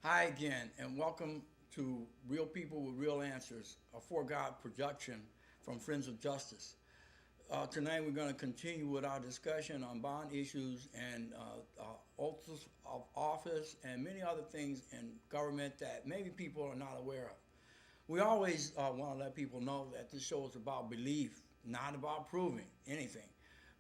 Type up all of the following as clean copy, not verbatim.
Hi again, and welcome to Real People with Real Answers, a For God production from Friends of Justice. Tonight we're going to continue with our discussion on bond issues and oaths of office and many other things in government that maybe people are not aware of. We always want to let people know that this show is about belief, not about proving anything.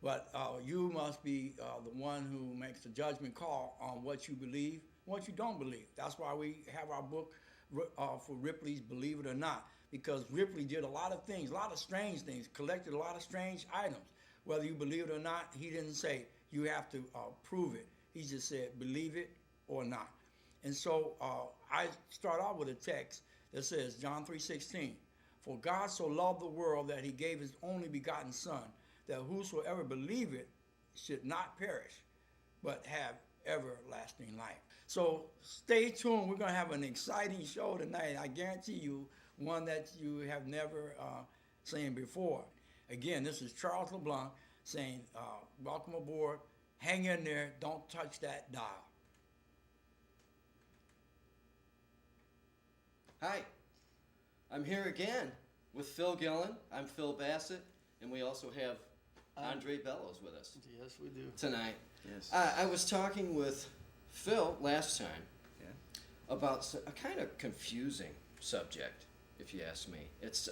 But you must be the one who makes the judgment call on what you believe, what you don't believe. That's why we have our book for Ripley's Believe It or Not, because Ripley did a lot of things, a lot of strange things, collected a lot of strange items. Whether you believe it or not, he didn't say you have to prove it. He just said believe it or not. And so I start out with a text that says, John 3:16, "For God so loved the world that he gave his only begotten Son, that whosoever believeth should not perish, but have everlasting life." So stay tuned. We're going to have an exciting show tonight. I guarantee you, one that you have never seen before. Again, this is Charles LeBlanc saying, welcome aboard. Hang in there. Don't touch that dial. Hi, I'm here again with Phil Gillen. I'm Phil Bassett, and we also have Andre Belous with us. Yes, we do. Tonight. Yes. I was talking with Phil last time about a kind of confusing subject, if you ask me. It's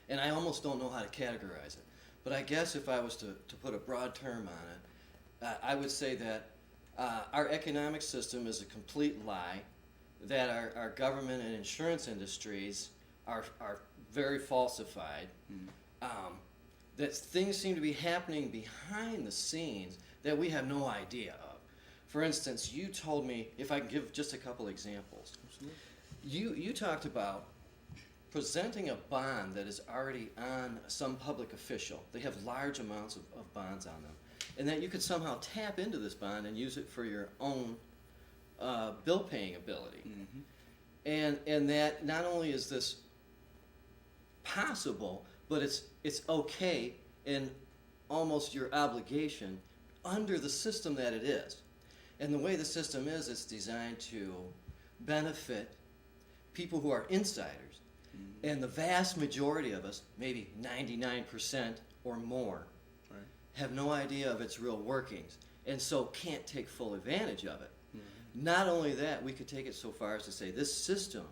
and I almost don't know how to categorize it. But I guess if I was to put a broad term on it, I would say that our economic system is a complete lie, that our government and insurance industries are very falsified, that things seem to be happening behind the scenes that we have no idea of. For instance, you told me, if I can give just a couple examples. Absolutely. You talked about presenting a bond that is already on some public official. They have large amounts of bonds on them. And that you could somehow tap into this bond and use it for your own bill-paying ability. Mm-hmm. And that not only is this possible, but it's okay and almost your obligation under the system that it is. And the way the system is, it's designed to benefit people who are insiders. Mm-hmm. And the vast majority of us, maybe 99% or more, Right. have no idea of its real workings, and so can't take full advantage of it. Mm-hmm. Not only that, we could take it so far as to say this system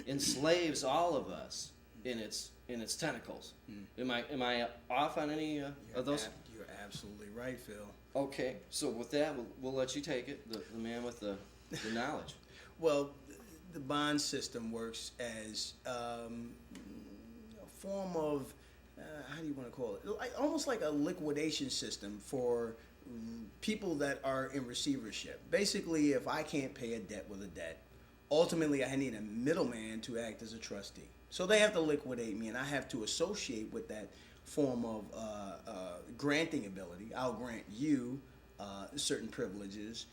enslaves all of us in its tentacles. Am I off on any of those? You're absolutely right, Phil. Okay, so with that, we'll let you take it, the man with the knowledge. Well, the bond system works as a form of, how do you want to call it? Almost like a liquidation system for people that are in receivership. Basically, if I can't pay a debt with a debt, ultimately I need a middleman to act as a trustee. So they have to liquidate me, and I have to associate with that form of granting ability. I'll grant you certain privileges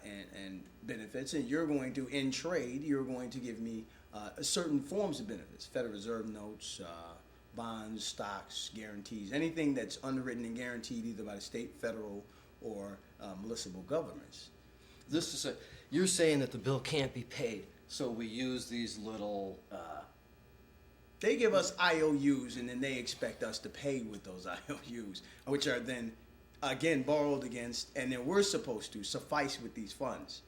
and benefits, and you're going to, in trade, you're going to give me certain forms of benefits: Federal Reserve notes, bonds, stocks, guarantees, anything that's underwritten and guaranteed either by the state, federal, or municipal governments. You're saying that the bill can't be paid, so we use these little... They give us IOUs, and then they expect us to pay with those IOUs, which are then, again, borrowed against, and then we're supposed to suffice with these funds.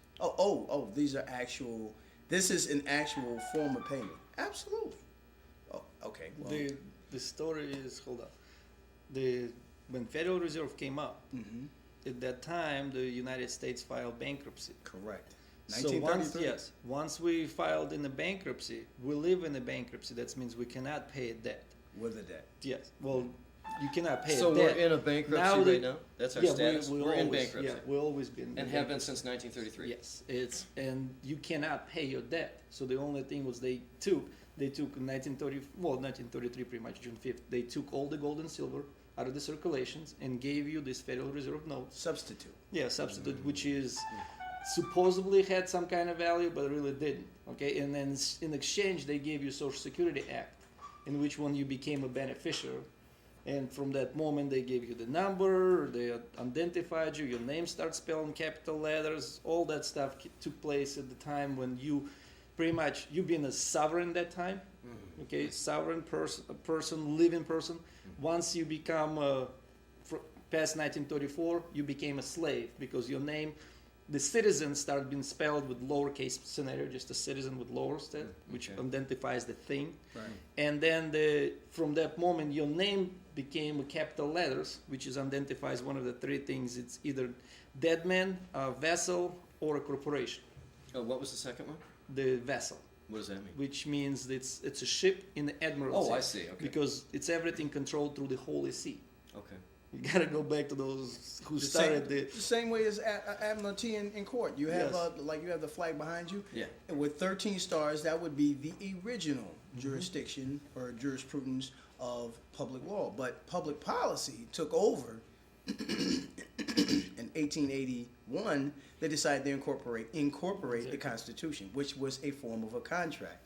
These are actual, this is an actual form of payment. Absolutely. Oh, okay. Well, the story is, hold up. When Federal Reserve came up, mm-hmm. at that time, the United States filed bankruptcy. Correct. So once we filed in the bankruptcy, we live in a bankruptcy. That means we cannot pay a debt. With a debt. Yes. Well, you cannot pay a debt. So we're in a bankruptcy right now? That's our status? We're in always, bankruptcy? Yeah, we've always been. And have been since 1933? Yes. And you cannot pay your debt. So the only thing was they took 1933 pretty much, June 5th, they took all the gold and silver out of the circulations and gave you this Federal Reserve notes. Substitute. Yeah, substitute, which is supposedly had some kind of value, but really didn't. Okay, and then in exchange they gave you Social Security Act, in which one you became a beneficiary, And from that moment, they gave you the number, they identified you, your name starts spelled in capital letters. All that stuff took place at the time when you pretty much, you've been a sovereign that time, okay, sovereign person, living person. Once you become, past 1934, you became a slave because your name, the citizen started being spelled with lowercase scenario, just a citizen with lower step, which identifies the thing. Right. And then from that moment, your name became with capital letters, which is identifies one of the three things. It's either dead man, a vessel, or a corporation. Oh, what was the second one? The vessel, What does that mean? which means it's a ship in the admiralty. Oh, I see. Okay. Because it's everything controlled through the Holy See. Okay. You gotta go back to those who The started same way as Admiralty in court. You have Yes. like you have the flag behind you. Yeah. And with 13 stars, that would be the original jurisdiction or jurisprudence of public law. But public policy took over in 1881. They decided to incorporate the Constitution, which was a form of a contract.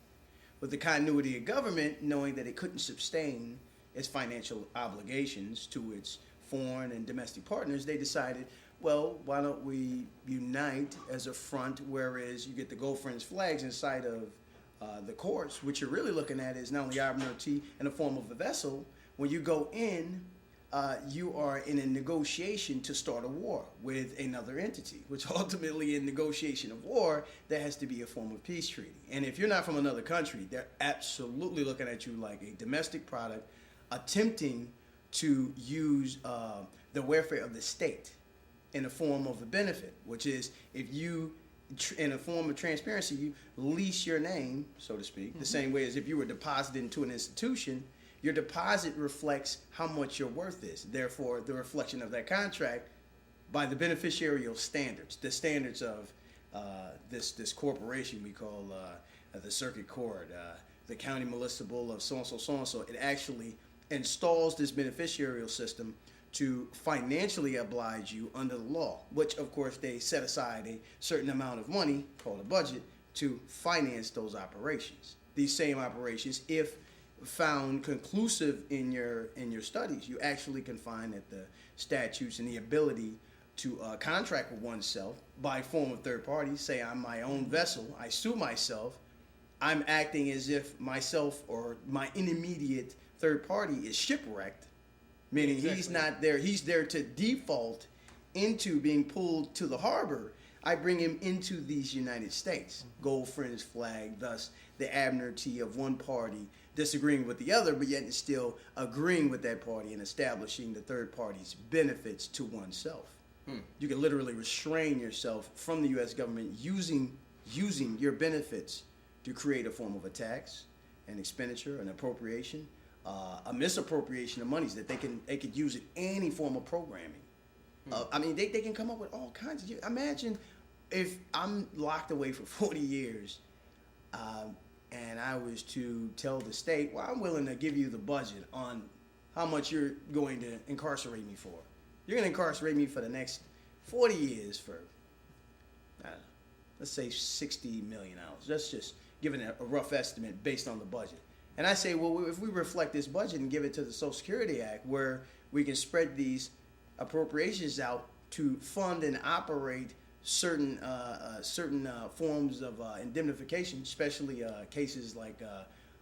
With the continuity of government, knowing that it couldn't sustain its financial obligations to its foreign and domestic partners, they decided, well, why don't we unite as a front, whereas you get the Gold Friends flags inside of the courts, which you're really looking at is not only admiralty in the form of a vessel. When you go in, you are in a negotiation to start a war with another entity, which ultimately in negotiation of war, there has to be a form of peace treaty. And if you're not from another country, they're absolutely looking at you like a domestic product, attempting to use the welfare of the state in the form of a benefit, which is if you, in a form of transparency, you lease your name, so to speak, the same way as if you were deposited into an institution, your deposit reflects how much your worth is. Therefore, the reflection of that contract by the beneficiarial standards, the standards of this corporation we call the circuit court, the county municipal of so-and-so, so-and-so, it actually installs this beneficiarial system to financially oblige you under the law, which of course they set aside a certain amount of money called a budget to finance those operations. These same operations, if found conclusive in your studies, you actually can find that the statutes and the ability to contract with oneself by form of third parties, say I'm my own vessel, I sue myself, I'm acting as if myself or my intermediate third party is shipwrecked, meaning he's not there, he's there to default into being pulled to the harbor. I bring him into these United States. Gold Friends flag, thus the admiralty of one party disagreeing with the other, but yet still agreeing with that party and establishing the third party's benefits to oneself. You can literally restrain yourself from the U.S. government using your benefits to create a form of a tax, an expenditure, an appropriation, a misappropriation of monies that they could use in any form of programming. I mean, they can come up with all kinds of. Imagine if I'm locked away for 40 years, and I was to tell the state, well, I'm willing to give you the budget on how much you're going to incarcerate me for. You're going to incarcerate me for the next 40 years for, I don't know, let's say $60 million. That's just giving a rough estimate based on the budget. And I say, well, if we reflect this budget and give it to the Social Security Act, where we can spread these appropriations out to fund and operate certain forms of indemnification, especially cases like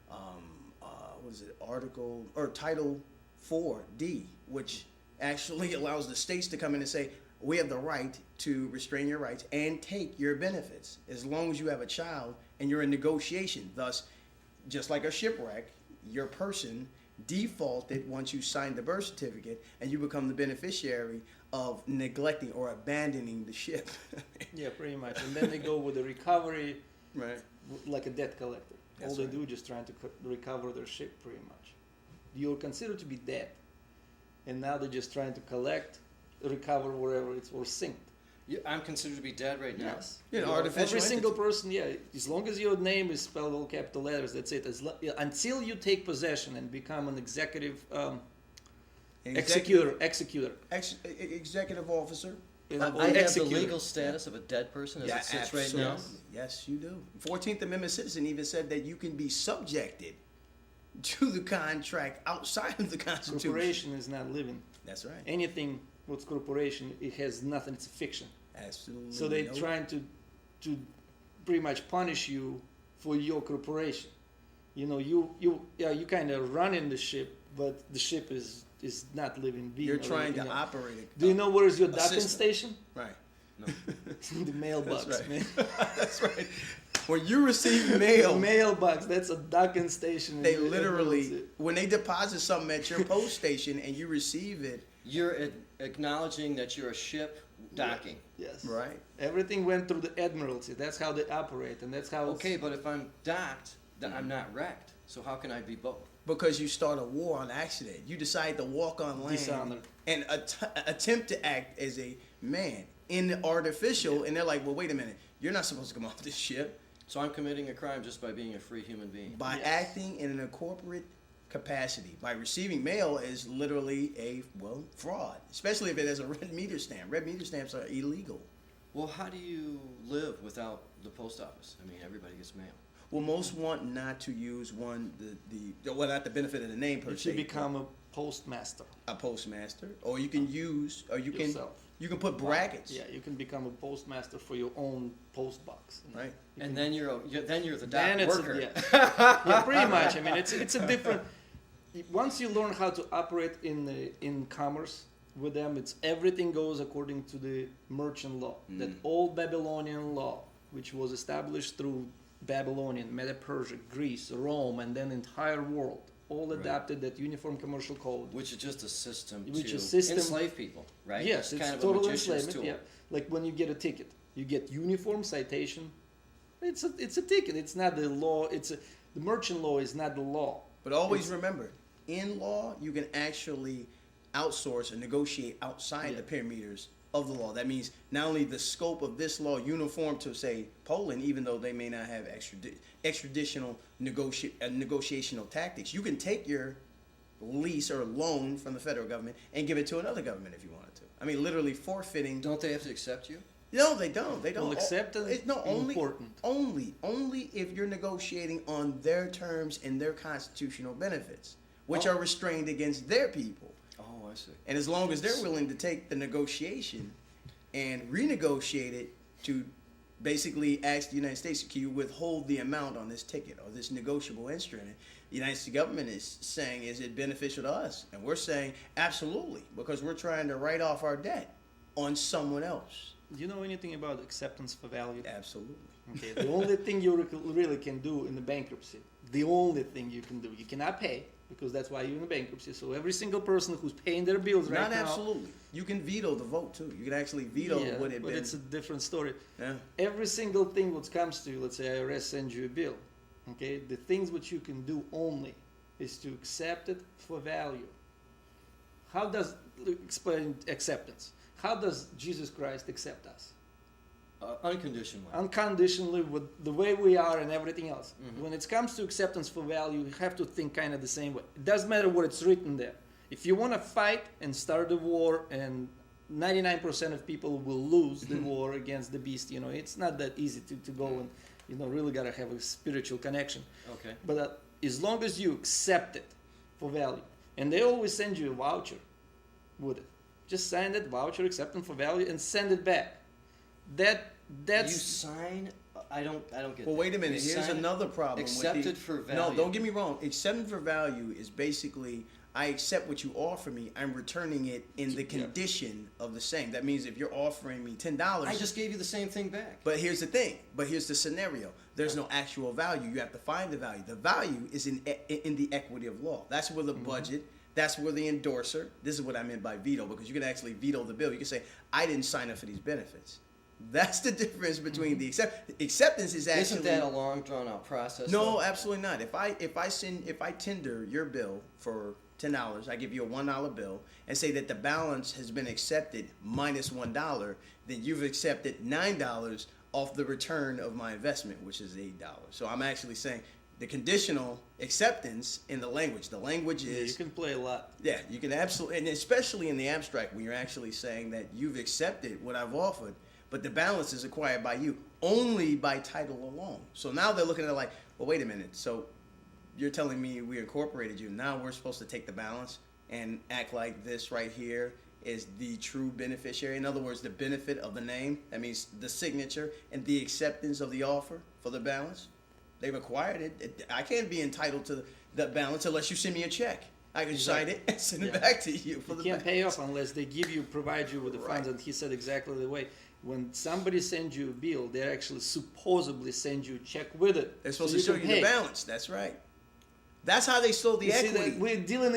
what is it, Article or Title 4D, which actually allows the states to come in and say, we have the right to restrain your rights and take your benefits as long as you have a child and you're in negotiation. Thus, just like a shipwreck, your person defaulted once you sign the birth certificate and you become the beneficiary of neglecting or abandoning the ship. Yeah, pretty much. And then they go with the recovery, Right. like a debt collector. That's All they right. do is just trying to recover their ship, pretty much. You're considered to be dead, and now they're just trying to collect, recover wherever it's or sink. Yeah, I'm considered to be dead right now. Yes. Yeah, You are- artificial Every single entity. person, yeah. As long as your name is spelled all capital letters, that's it. Until you take possession and become an executive executor. Executive officer. Or I have the executor. legal status of a dead person as it sits right now. Yes, you do. 14th Amendment citizen even said that you can be subjected to the contract outside of the Constitution. Corporation is not living. That's right. Anything what's corporation, it has nothing. It's a fiction. Absolutely. So they're no- trying to pretty much punish you for your corporation. You know, you kind of running the ship, but the ship is not living being. You're or trying to anything else. operate it. Do you know where is your a docking system. station? Right. No. It's in the mailbox, That's right. man. That's right. When you receive mail, Mailbox. That's a docking station. they and it- literally, when they deposit something at your post station and you receive it, You're acknowledging that you're a ship docking. Yes. right? Everything went through the Admiralty. That's how they operate, and that's how. Okay, but if I'm docked, then I'm not wrecked. So how can I be both? Because you start a war on accident. You decide to walk on land Dishonor. and attempt to act as a man in the artificial, and they're like, well, wait a minute. You're not supposed to come off this ship. So I'm committing a crime just by being a free human being. By Yes. acting in a corporate capacity. By receiving mail is literally a, well, fraud. Especially if it has a red meter stamp. Red meter stamps are illegal. Well, how do you live without the post office? I mean, everybody gets mail. Well, most want not to use well, not the benefit of the name per You se. should become a postmaster. a postmaster, or you can use, or you Yourself. you can put brackets, Yeah, you can become a postmaster for your own post box. right? You And can- then you're the then dock it's worker. yeah, pretty much. I mean, it's a different. Once you learn how to operate in commerce with them, it's everything goes according to the merchant law, that old Babylonian law, which was established through Babylonian, Medo-Persia, Greece, Rome, and then the entire world, all Right. adopted that uniform commercial code. Which is just a system Which to is system- enslave people, right? Yes, it's kind of total a magician's enslavement. tool. Yeah, like when you get a ticket, you get uniform citation. It's a ticket. It's not the law. The merchant law is not the law. But always remember, in law, you can actually outsource and negotiate outside the perimeters of the law. That means not only the scope of this law uniform to, say, Poland, even though they may not have extraditional negotiational tactics, you can take your lease or loan from the federal government and give it to another government if you wanted to. I mean, literally forfeiting. Don't they have to accept you? No, they don't. They don't. Well, acceptance It's no only important. only if you're negotiating on their terms and their constitutional benefits, which Oh. are restrained against their people. Oh, I see. And as long as they're willing to take the negotiation and renegotiate it to basically ask the United States, can you withhold the amount on this ticket or this negotiable instrument? The United States government is saying, is it beneficial to us? And we're saying, absolutely, because we're trying to write off our debt on someone else. Do you know anything about acceptance for value? Absolutely. Okay, the only thing you really can do in the bankruptcy, the only thing you can do, you cannot pay because that's why you're in a bankruptcy. So every single person who's paying their bills right Not now. absolutely. You can veto the vote too. You can actually veto Yeah, what it but been. it's a different story. Yeah. Every single thing what comes to you, let's say IRS sends you a bill, okay, the things which you can do only is to accept it for value. How does, explain acceptance, how does Jesus Christ accept us? Unconditionally. Unconditionally with the way we are and everything else. Mhm. When it comes to acceptance for value, you have to think kind of the same way. It doesn't matter what it's written there. If you want to fight and start a war and 99% of people will lose the war against the beast, it's not that easy to go and, really got to have a spiritual connection. Okay. But as long as you accept it for value, and they always send you a voucher with it. Just sign that voucher, acceptance for value, and send it back. That's You sign. I don't get. Well, that. wait a minute. You Here's sign another problem. Accepted with for No, value. don't get me wrong. Accepted for value is basically I accept what you offer me. I'm returning it in the Yeah. condition of the same. That means if you're offering me $10, I just gave you the same thing back. But here's the thing. But here's the scenario. There's no actual value. You have to find the value. The value is in the equity of law. That's where the budget. That's where the endorser. This is what I meant by veto, because you can actually veto the bill. You can say, I didn't sign up for these benefits. That's the difference between the acceptance is actually. Isn't that a long, drawn-out process? No, though? absolutely not. If I tender your bill for $10, I give you a $1 bill and say that the balance has been accepted minus $1, then you've accepted $9 off the return of my investment, which is $8. So I'm actually saying the conditional acceptance in the language. The language you is can play a lot. yeah, you can absolutely, and especially in the abstract when you're actually saying that you've accepted what I've offered, but the balance is acquired by you only by title alone. So now they're looking at it like, well, wait a minute. So you're telling me we incorporated you. Now we're supposed to take the balance and act like this right here is the true beneficiary. In other words, the benefit of the name. That means the signature and the acceptance of the offer for the balance. They've acquired it. I can't be entitled to the balance unless you send me a check. I can sign it and send it back to you for the You can't pay balance. off unless they provide you with the funds. Right. And he said exactly the way. When somebody sends you a bill, they actually supposedly send you a check with it. They're supposed so to show can you the pay. balance. That's right. That's how they stole the You see, equity. we're dealing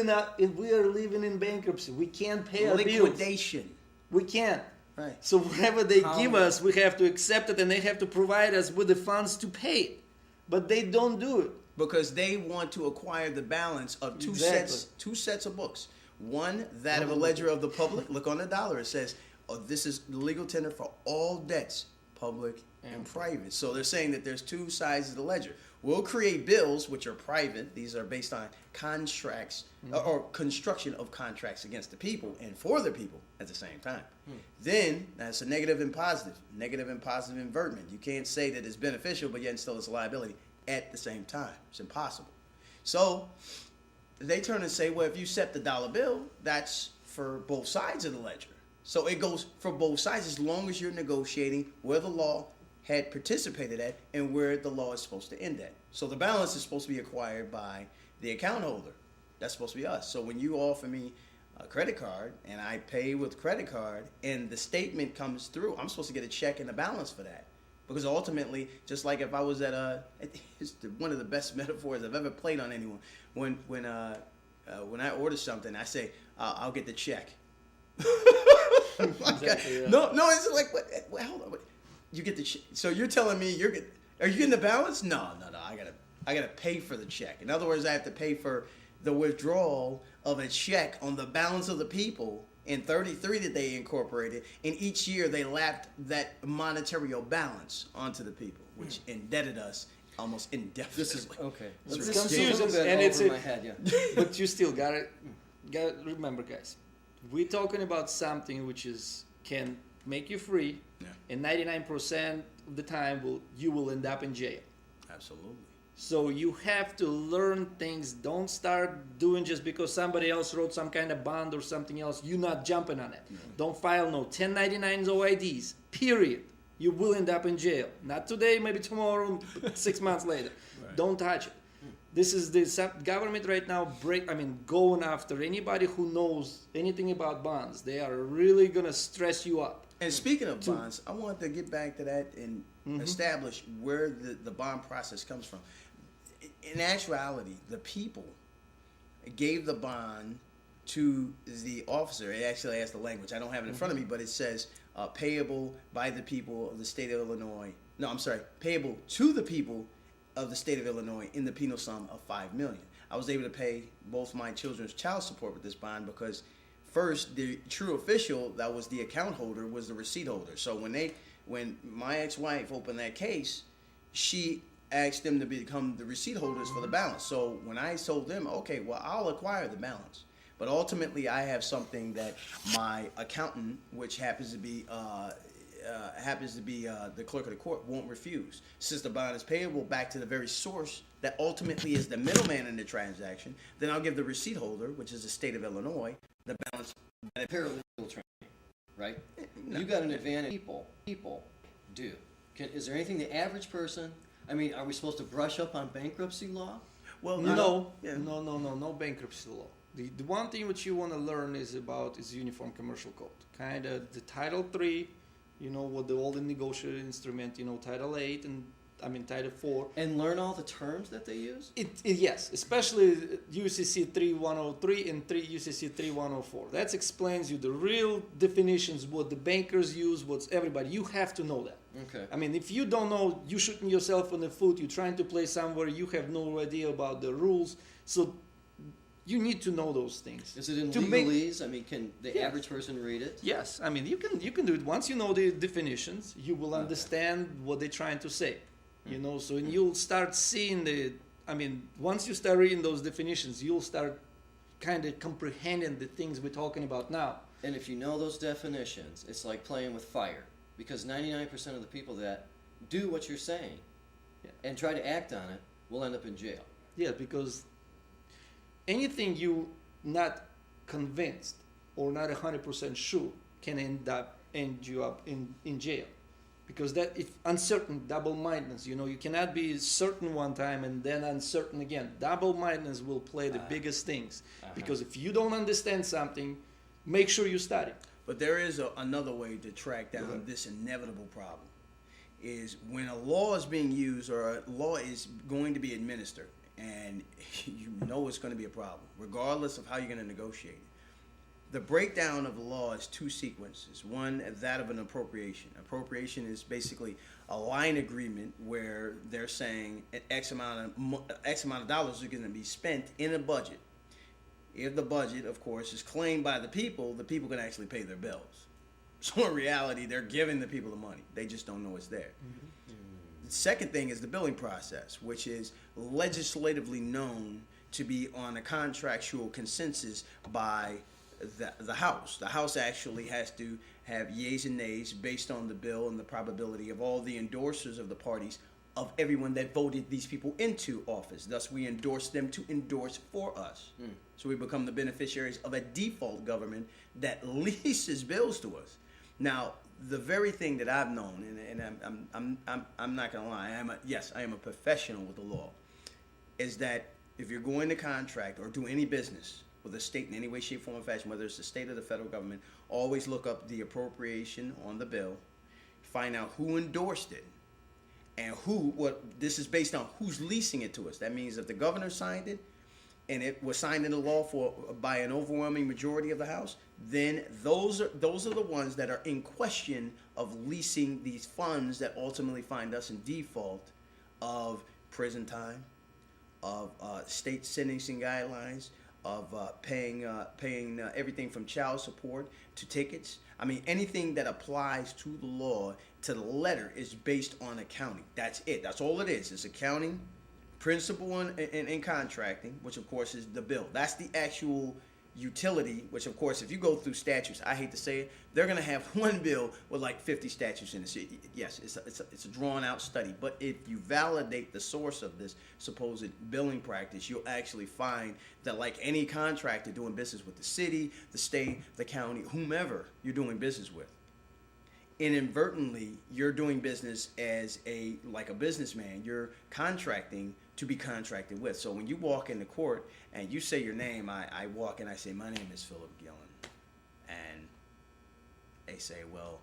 we are living in bankruptcy. We can't pay our bills. Liquidation. We can't. Right. So whatever they How- give us, we have to accept it, and they have to provide us with the funds to pay it. But they don't do it. Because they want to acquire the balance of two sets of books. One, that of a ledger of the public. Look on the dollar. It says, oh, this is the legal tender for all debts, public and private. So they're saying that there's two sides of the ledger. We'll create bills, which are private. These are based on contracts or construction of contracts against the people and for the people at the same time. Then that's a negative and positive invertment. You can't say that it's beneficial, but yet still it's a liability at the same time. It's impossible. So they turn and say, well, if you set the dollar bill, that's for both sides of the ledger. So it goes for both sides as long as you're negotiating where the law had participated at and where the law is supposed to end at. So the balance is supposed to be acquired by the account holder. That's supposed to be us. So when you offer me a credit card and I pay with credit card and the statement comes through, I'm supposed to get a check and a balance for that. Because ultimately, just like if I was at it's one of the best metaphors I've ever played on anyone. When I order something, I say, I'll get the check. Exactly, yeah. No, it's like, what, hold on. You get the check. So you're telling me are you getting the balance? No. I gotta pay for the check. In other words, I have to pay for the withdrawal of a check on the balance of the people in 33 that they incorporated, and each year they lapped that monetary balance onto the people, which indebted us almost indefinitely. This is okay. It's This is confusing, a bit and over it's my head. Yeah. But you still gotta remember, guys. We're talking about something which can make you free, and 99% of the time you will end up in jail. Absolutely. So you have to learn things. Don't start doing just because somebody else wrote some kind of bond or something else. You're not jumping on it. Don't file no 1099s or IDs. Period. You will end up in jail. Not today, maybe tomorrow, 6 months later. Right. Don't touch it. This is the government right now going after anybody who knows anything about bonds. They are really gonna stress you up. And speaking of bonds, I wanted to get back to that and establish where the bond process comes from. In actuality, the people gave the bond to the officer. It actually has the language. I don't have it in front of me, but it says payable by the people of the state of Illinois. No, I'm sorry, payable to the people of the state of Illinois in the penal sum of $5 million. I was able to pay both my children's child support with this bond because first, the true official that was the account holder was the receipt holder. So when my ex-wife opened that case, she asked them to become the receipt holders for the balance. So when I told them, okay, well, I'll acquire the balance. But ultimately, I have something that my accountant, which happens to be the clerk of the court, won't refuse. Since the bond is payable back to the very source that ultimately is the middleman in the transaction, then I'll give the receipt holder, which is the state of Illinois, the balance. Paralegal training, right? You got an advantage. People do. Is there anything the average person? I mean, are we supposed to brush up on bankruptcy law? Well, No yeah. No bankruptcy law. The one thing which you want to learn is Uniform Commercial Code. Kind of the Title 3, what the old negotiated instrument, Title 8 and Title 4. And learn all the terms that they use? Yes, especially UCC 3103 and UCC 3104. That explains you the real definitions, what the bankers use, what's everybody. You have to know that. Okay. If you don't know, you're shooting yourself in the foot. You're trying to play somewhere. You have no idea about the rules. So you need to know those things. Is it in To legalese? Can the Yes. average person read it? Yes, you can do it. Once you know the definitions, you will understand what they're trying to say. So you'll start seeing once you start reading those definitions, you'll start kind of comprehending the things we're talking about now. And if you know those definitions, it's like playing with fire. Because 99% of the people that do what you're saying and try to act on it will end up in jail. Yeah, because anything you not convinced or not 100% sure can end you up in jail. Because that, if uncertain, double-mindedness, you cannot be certain one time and then uncertain again. Double-mindedness will play the biggest things. Because if you don't understand something, make sure you study. But there is another way to track down this inevitable problem. Is when a law is being used or a law is going to be administered, and you know it's going to be a problem, regardless of how you're going to negotiate it. The breakdown of the law is two sequences. One, that of an appropriation. Appropriation is basically a line agreement where they're saying X amount of dollars are going to be spent in a budget. If the budget, of course, is claimed by the people can actually pay their bills. So in reality, they're giving the people the money. They just don't know it's there. The second thing is the billing process, which is legislatively known to be on a contractual consensus by the House. The House actually has to have yeas and nays based on the bill and the probability of all the endorsers of the parties of everyone that voted these people into office. Thus, we endorse them to endorse for us. So we become the beneficiaries of a default government that leases bills to us. Now, the very thing that I've known, and I'm not gonna lie, I am a professional with the law, is that if you're going to contract or do any business with a state in any way, shape, form, or fashion, whether it's the state or the federal government, always look up the appropriation on the bill, find out who endorsed it, and this is based on who's leasing it to us. That means if the governor signed it, and it was signed into law by an overwhelming majority of the House, then those are the ones that are in question of leasing these funds that ultimately find us in default of prison time, of state sentencing guidelines, of paying everything from child support to tickets. I mean, anything that applies to the law to the letter is based on accounting. That's it. That's all it is. It's accounting. Principle in contracting, which of course is the bill. That's the actual utility, which of course, if you go through statutes, I hate to say it, they're going to have one bill with like 50 statutes in it. So yes, it's a drawn out study. But if you validate the source of this supposed billing practice, you'll actually find that like any contractor doing business with the city, the state, the county, whomever you're doing business with, inadvertently you're doing business as a businessman. You're contracting to be contracted with. So when you walk into court and you say your name, I walk and I say, my name is Philip Gillen. And they say, well,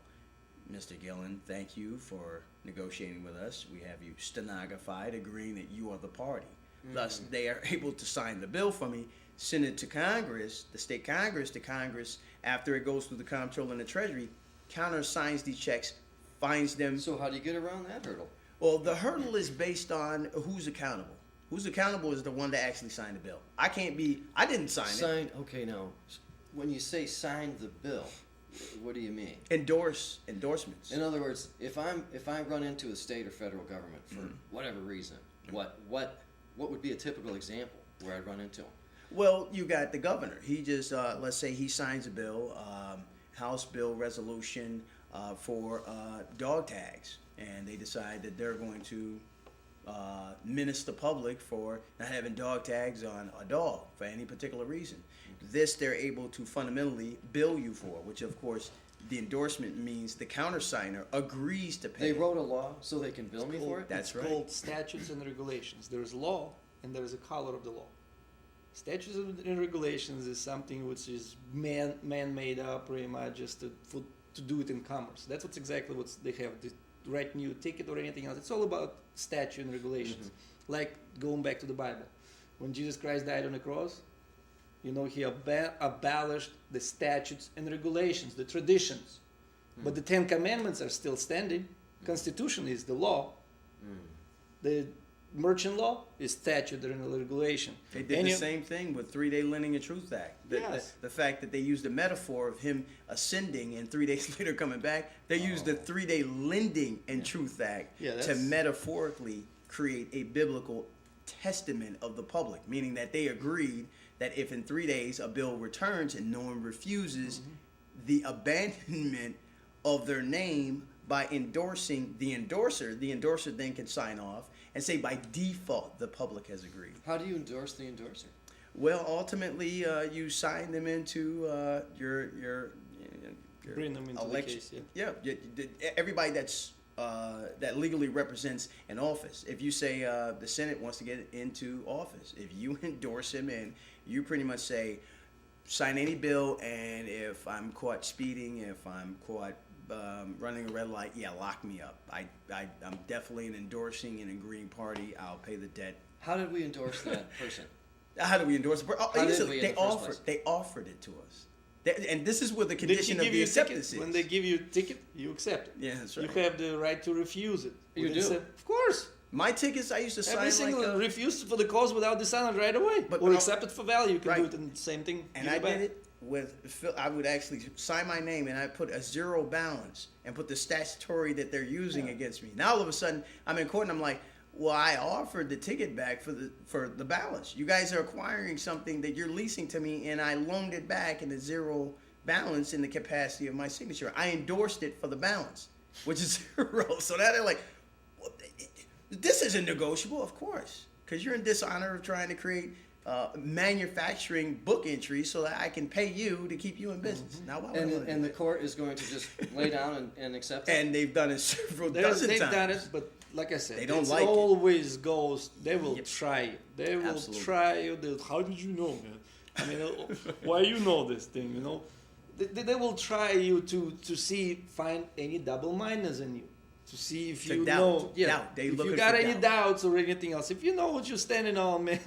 Mr. Gillen, thank you for negotiating with us. We have you stenographied agreeing that you are the party. Thus, they are able to sign the bill for me, send it to Congress, the state Congress, to Congress. After it goes through the comptroller and the Treasury, countersigns these checks, finds them. So how do you get around that hurdle? Well, the hurdle is based on who's accountable. Who's accountable is the one that actually signed the bill. I didn't sign it. Okay, now, when you say sign the bill, what do you mean? Endorsements. In other words, if I run into a state or federal government for whatever reason, what would be a typical example where I'd run into him? Well, you got the governor. He just, let's say he signs a bill, House bill resolution for dog tags. And they decide that they're going to menace the public for not having dog tags on a dog for any particular reason. This they're able to fundamentally bill you for, which of course the endorsement means the countersigner agrees to pay. They wrote a law so they can bill me for it? That's right. It's called statutes and regulations. There's law and there's a color of the law. Statutes and regulations is something which is man-made up pretty much just to do it in commerce. That's what's exactly what they have. Write new ticket or anything else. It's all about statute and regulations. Like going back to the Bible, when Jesus Christ died on the cross, he abolished the statutes and regulations, the traditions. But the 10 Commandments are still standing. Constitution is the law. The merchant law is statute and regulation. They did the same thing with 3-Day Lending and Truth Act. The fact that they used the metaphor of him ascending and 3 days later coming back, they used the 3-Day Lending and Truth Act to metaphorically create a biblical testament of the public, meaning that they agreed that if in 3 days a bill returns and no one refuses, the abandonment of their name by endorsing the endorser then can sign off and say by default the public has agreed. How do you endorse the endorser? Well, ultimately, you sign them into your Bring them into election. the case, yeah. Everybody that legally represents an office. If you say the Senate wants to get into office, if you endorse him in, you pretty much say, sign any bill, and if I'm caught speeding, if I'm caught running a red light, yeah, lock me up. I'm definitely an endorsing and agreeing party. I'll pay the debt. How did we endorse that person? How do we endorse it? How did we in the first place? They offered it to us. And this is where the They condition of give the you a ticket. acceptance is. When they give you a ticket, you accept it. Yeah, that's right. You have the right to refuse it. You Within do? Of course. My tickets, I used to sign Every single like refuse for the cause without dishonor right away. But- or but- accept it for value. You can do Right. it in the same thing. and give I it back. did it with, I would actually sign my name and I put a zero balance and put the statutory that they're using against me. Now all of a sudden I'm in court and I'm like, well, I offered the ticket back for the balance. You guys are acquiring something that you're leasing to me, and I loaned it back in a zero balance in the capacity of my signature. I endorsed it for the balance, which is zero. So now they're like, well, this isn't negotiable, of course, because you're in dishonor of trying to create manufacturing book entries so that I can pay you to keep you in business. Mm-hmm. Now, why would I wanna do And the that? court is going to just lay down and accept it? And they've done it several dozen They've times. done it, but like I said, They don't it like it. always goes. They will Yep. try you. They will Absolutely. try you. How did you know, man? I mean, why you know this thing? You know, they will try you to find any double-mindedness in you, to see if To you doubt. know. Yeah, Doubt. They if looking you got for any doubt. doubts or anything else, if you know what you're standing on, man,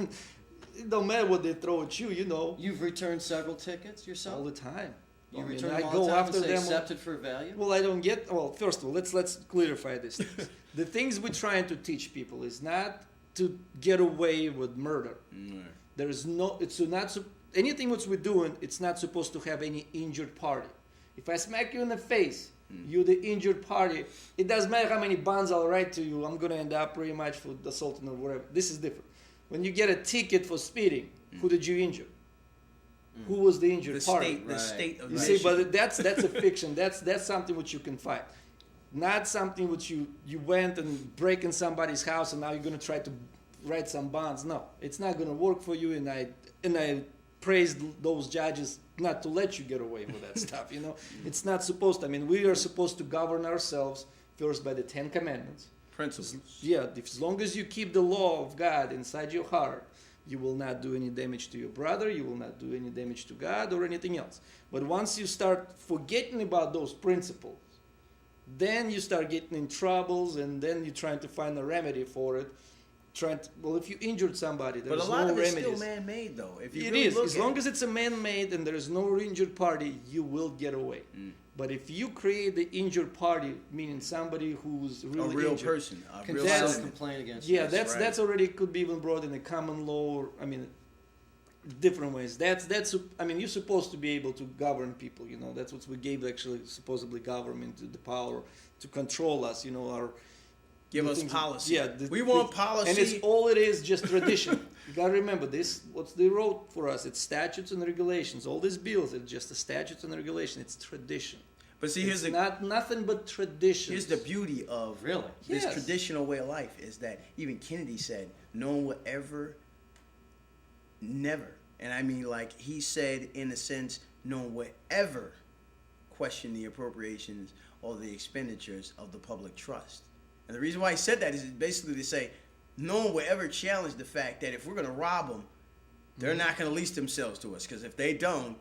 it don't matter what they throw at you. You know, You've returned several tickets yourself? all the time. You I mean, return I them all go the time after and say them. accepted for value? Well, I don't get. Well, first of all, let's clarify this. The things we're trying to teach people is not to get away with murder. There is no. It's not anything what we're doing. It's not supposed to have any injured party. If I smack you in the face, you're the injured party. It doesn't matter how many bonds I'll write to you. I'm gonna end up pretty much for assaulting or whatever. This is different. When you get a ticket for speeding, who did you injure? Who was the injured The party? state, the Right. state of You Michigan. see, but that's a fiction. That's something which you can fight. Not something which you went and break in somebody's house and now you're gonna try to write some bonds. No, it's not gonna work for you. And I praised those judges not to let you get away with that stuff. You know, it's not supposed to. I mean, we are supposed to govern ourselves first by the Ten Commandments. Principles. Yeah, as long as you keep the law of God inside your heart, you will not do any damage to your brother, you will not do any damage to God or anything else. But once you start forgetting about those principles, then you start getting in troubles and then you're trying to find a remedy for it. If you injured somebody, there's But a lot no of it's remedies. still man-made, though. If you It really is. look As at long it. as it's a man-made and there is no injured party, you will get away. But if you create the injured party, meaning somebody who's a really real injured, person, a Can real file a citizen. complaint against yeah, you? that's right. already could be even brought in the common law. Or, I mean, different ways. That's. I mean, you're supposed to be able to govern people. You know, that's what we gave actually supposedly government the power to control us. You know, our Give the us things- policy. Yeah, We want policy. and it's all it is, just tradition. You gotta remember this. What they wrote for us, it's statutes and regulations. All these bills, it's just the statutes and regulation. It's tradition. But see, It's not nothing but tradition. here's the beauty of Really? this Yes. traditional way of life is that even Kennedy said, no one will ever, never, and I mean like he said in a sense, no one will ever question the appropriations or the expenditures of the public trust. And the reason why he said that is basically to say, no one will ever challenge the fact that if we're going to rob them, they're not going to lease themselves to us. Because if they don't,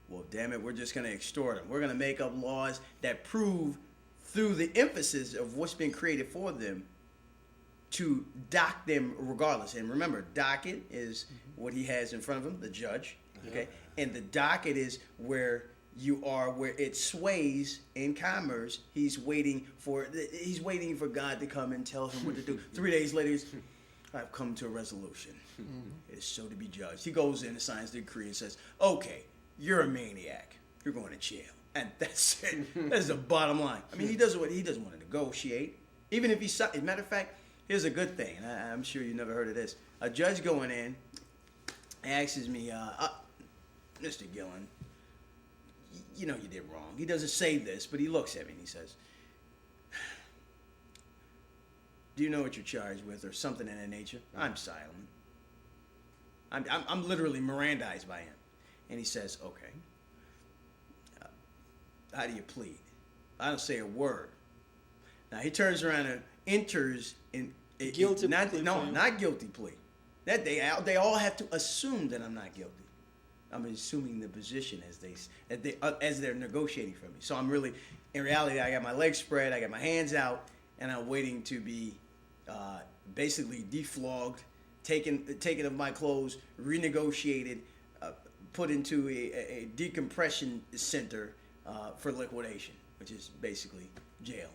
well, damn it, we're just going to extort them. We're going to make up laws that prove through the emphasis of what's been created for them to dock them regardless. And remember, docket is what he has in front of him, the judge. Okay, and the docket is where you are, where it sways in commerce. He's waiting for God to come and tell him what to do. 3 days later, I've come to a resolution. It is so to be judged. He goes in and signs the decree and says, "Okay, you're a maniac. You're going to jail." And that's it. That's the bottom line. I mean, he doesn't want to negotiate. Even if as a matter of fact, here's a good thing. I'm sure you never heard of this. A judge going in asks me, Mr. Gillen, you know you did wrong. He doesn't say this, but he looks at me and he says, do you know what you're charged with, or something in that nature? I'm silent. I'm literally Mirandized by him. And he says, okay, how do you plead? I don't say a word. Now he turns around and enters in Guilty not plea. not guilty plea. That they all have to assume that I'm not guilty. I'm assuming the position as they're negotiating for me. So I'm really, in reality, I got my legs spread, I got my hands out, and I'm waiting to be basically deflogged, taken of my clothes, renegotiated, put into a decompression center for liquidation, which is basically jail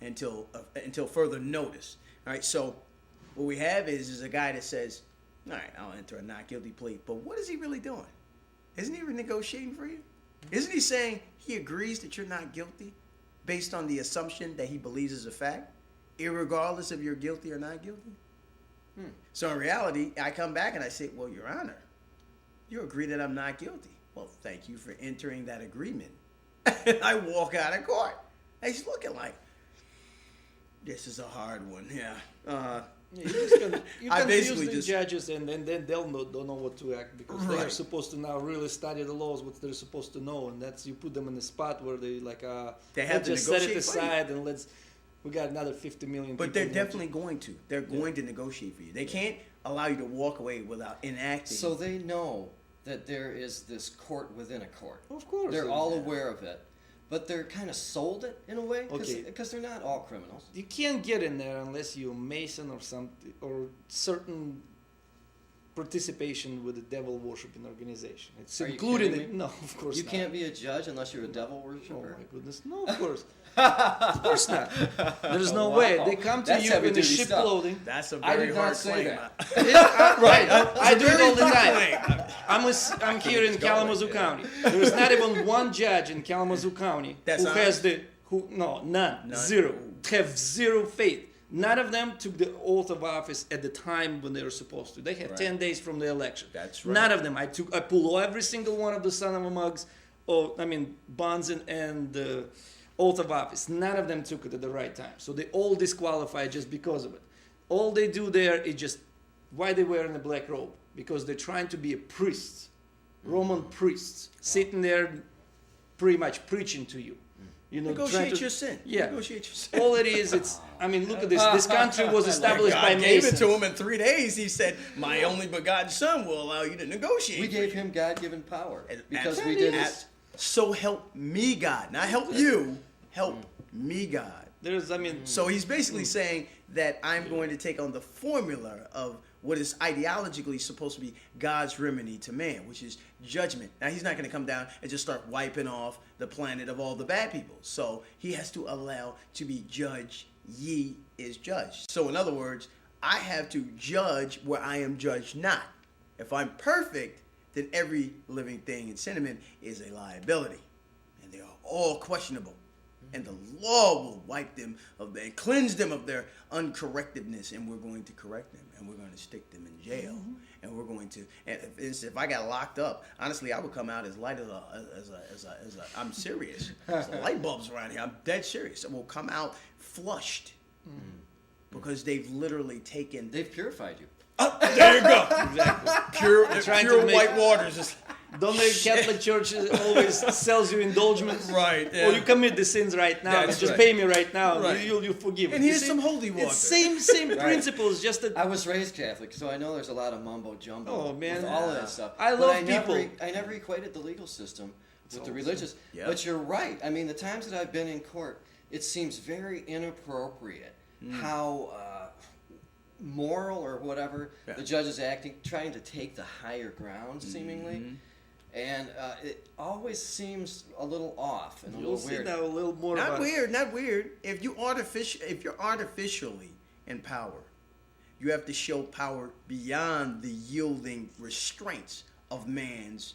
until further notice. All right, so what we have is a guy that says, all right, I'll enter a not guilty plea. But what is he really doing? Isn't he renegotiating for you? Isn't he saying he agrees that you're not guilty based on the assumption that he believes is a fact, irregardless if you're guilty or not guilty? So in reality, I come back and I say, well, Your Honor, you agree that I'm not guilty. Well, thank you for entering that agreement. And I walk out of court. And he's looking like, this is a hard one. Yeah. You confuse the judges, and then don't know what to act, because they're supposed to now really study the laws, what they're supposed to know, and that's, you put them in a spot where they like they have let's to just set it negotiate aside and we got another 50 million. But they're definitely going to. They're going to negotiate for you. They can't allow you to walk away without enacting. So they know that there is this court within a court. Of course, They're all aware of it. But they're kind of sold it in a way, because they're not all criminals. You can't get in there unless you're a Mason or something, or certain participation with the devil worshiping organization. It's Are you included kidding in. No, of course You not. can't be a judge unless you're a devil worshiper. Oh my goodness, no, of course. Of course not. There's no way. They come to That's you in a heavy-duty ship stuff. loading. That's a I very did hard not say claim. that. Right. I do it all the Very time. hard claim. I'm here in Kalamazoo County. There's not even one judge in Kalamazoo County That's who has honest? none, zero, have zero faith. None of them took the oath of office at the time when they were supposed to. They had 10 days from the election. That's right. None of them. I pulled every single one of the son of a mugs, bonds and oath of office. None of them took it at the right time. So they all disqualified just because of it. All they do there is just, why they wearing a black robe? Because they're trying to be a priest, Roman priests, sitting there pretty much preaching to you. You know, Negotiate your sin. Yeah. Negotiate your sin. All it is, look at this. This country was established God by gave Masons. it to him in 3 days. He said, my only begotten son will allow you to negotiate. We for gave you." him God-given power And because that's we it. did this. So help me God. Not help you. Help me God. So So he's basically saying that I'm going to take on the formula of what is ideologically supposed to be God's remedy to man, which is judgment. Now, he's not going to come down and just start wiping off the planet of all the bad people. So he has to allow to be judged, ye is judged. So in other words, I have to judge where I am judged not. If I'm perfect, then every living thing in sentiment is a liability. And they are all questionable. And the law will wipe them and cleanse them of their uncorrectiveness, and we're going to correct them, and we're going to stick them in jail, and we're going to. And if I got locked up, honestly, I would come out as light as a I'm serious. There's light bulbs around here. I'm dead serious. I will come out flushed because they've literally taken. They've purified you. There you go. exactly. Pure trying pure to make- white waters. Is, Don't the Catholic Church always sells you indulgence? Right, yeah. Or you commit the sins right now, That's just right. pay me right now, Right. you forgive. and You here's see? some holy water. It's same principles, just that. I was raised Catholic, so I know there's a lot of mumbo jumbo Oh, man. with all of that stuff. I But love never, people. I never equated the legal system with the awesome. religious. Yeah. But you're right. I mean, the times that I've been in court, it seems very inappropriate how moral or whatever the judge is acting, trying to take the higher ground, seemingly. And it always seems a little off and a You'll little see weird. now a little more Not about weird, not weird. If you're artificially in power, you have to show power beyond the yielding restraints of man's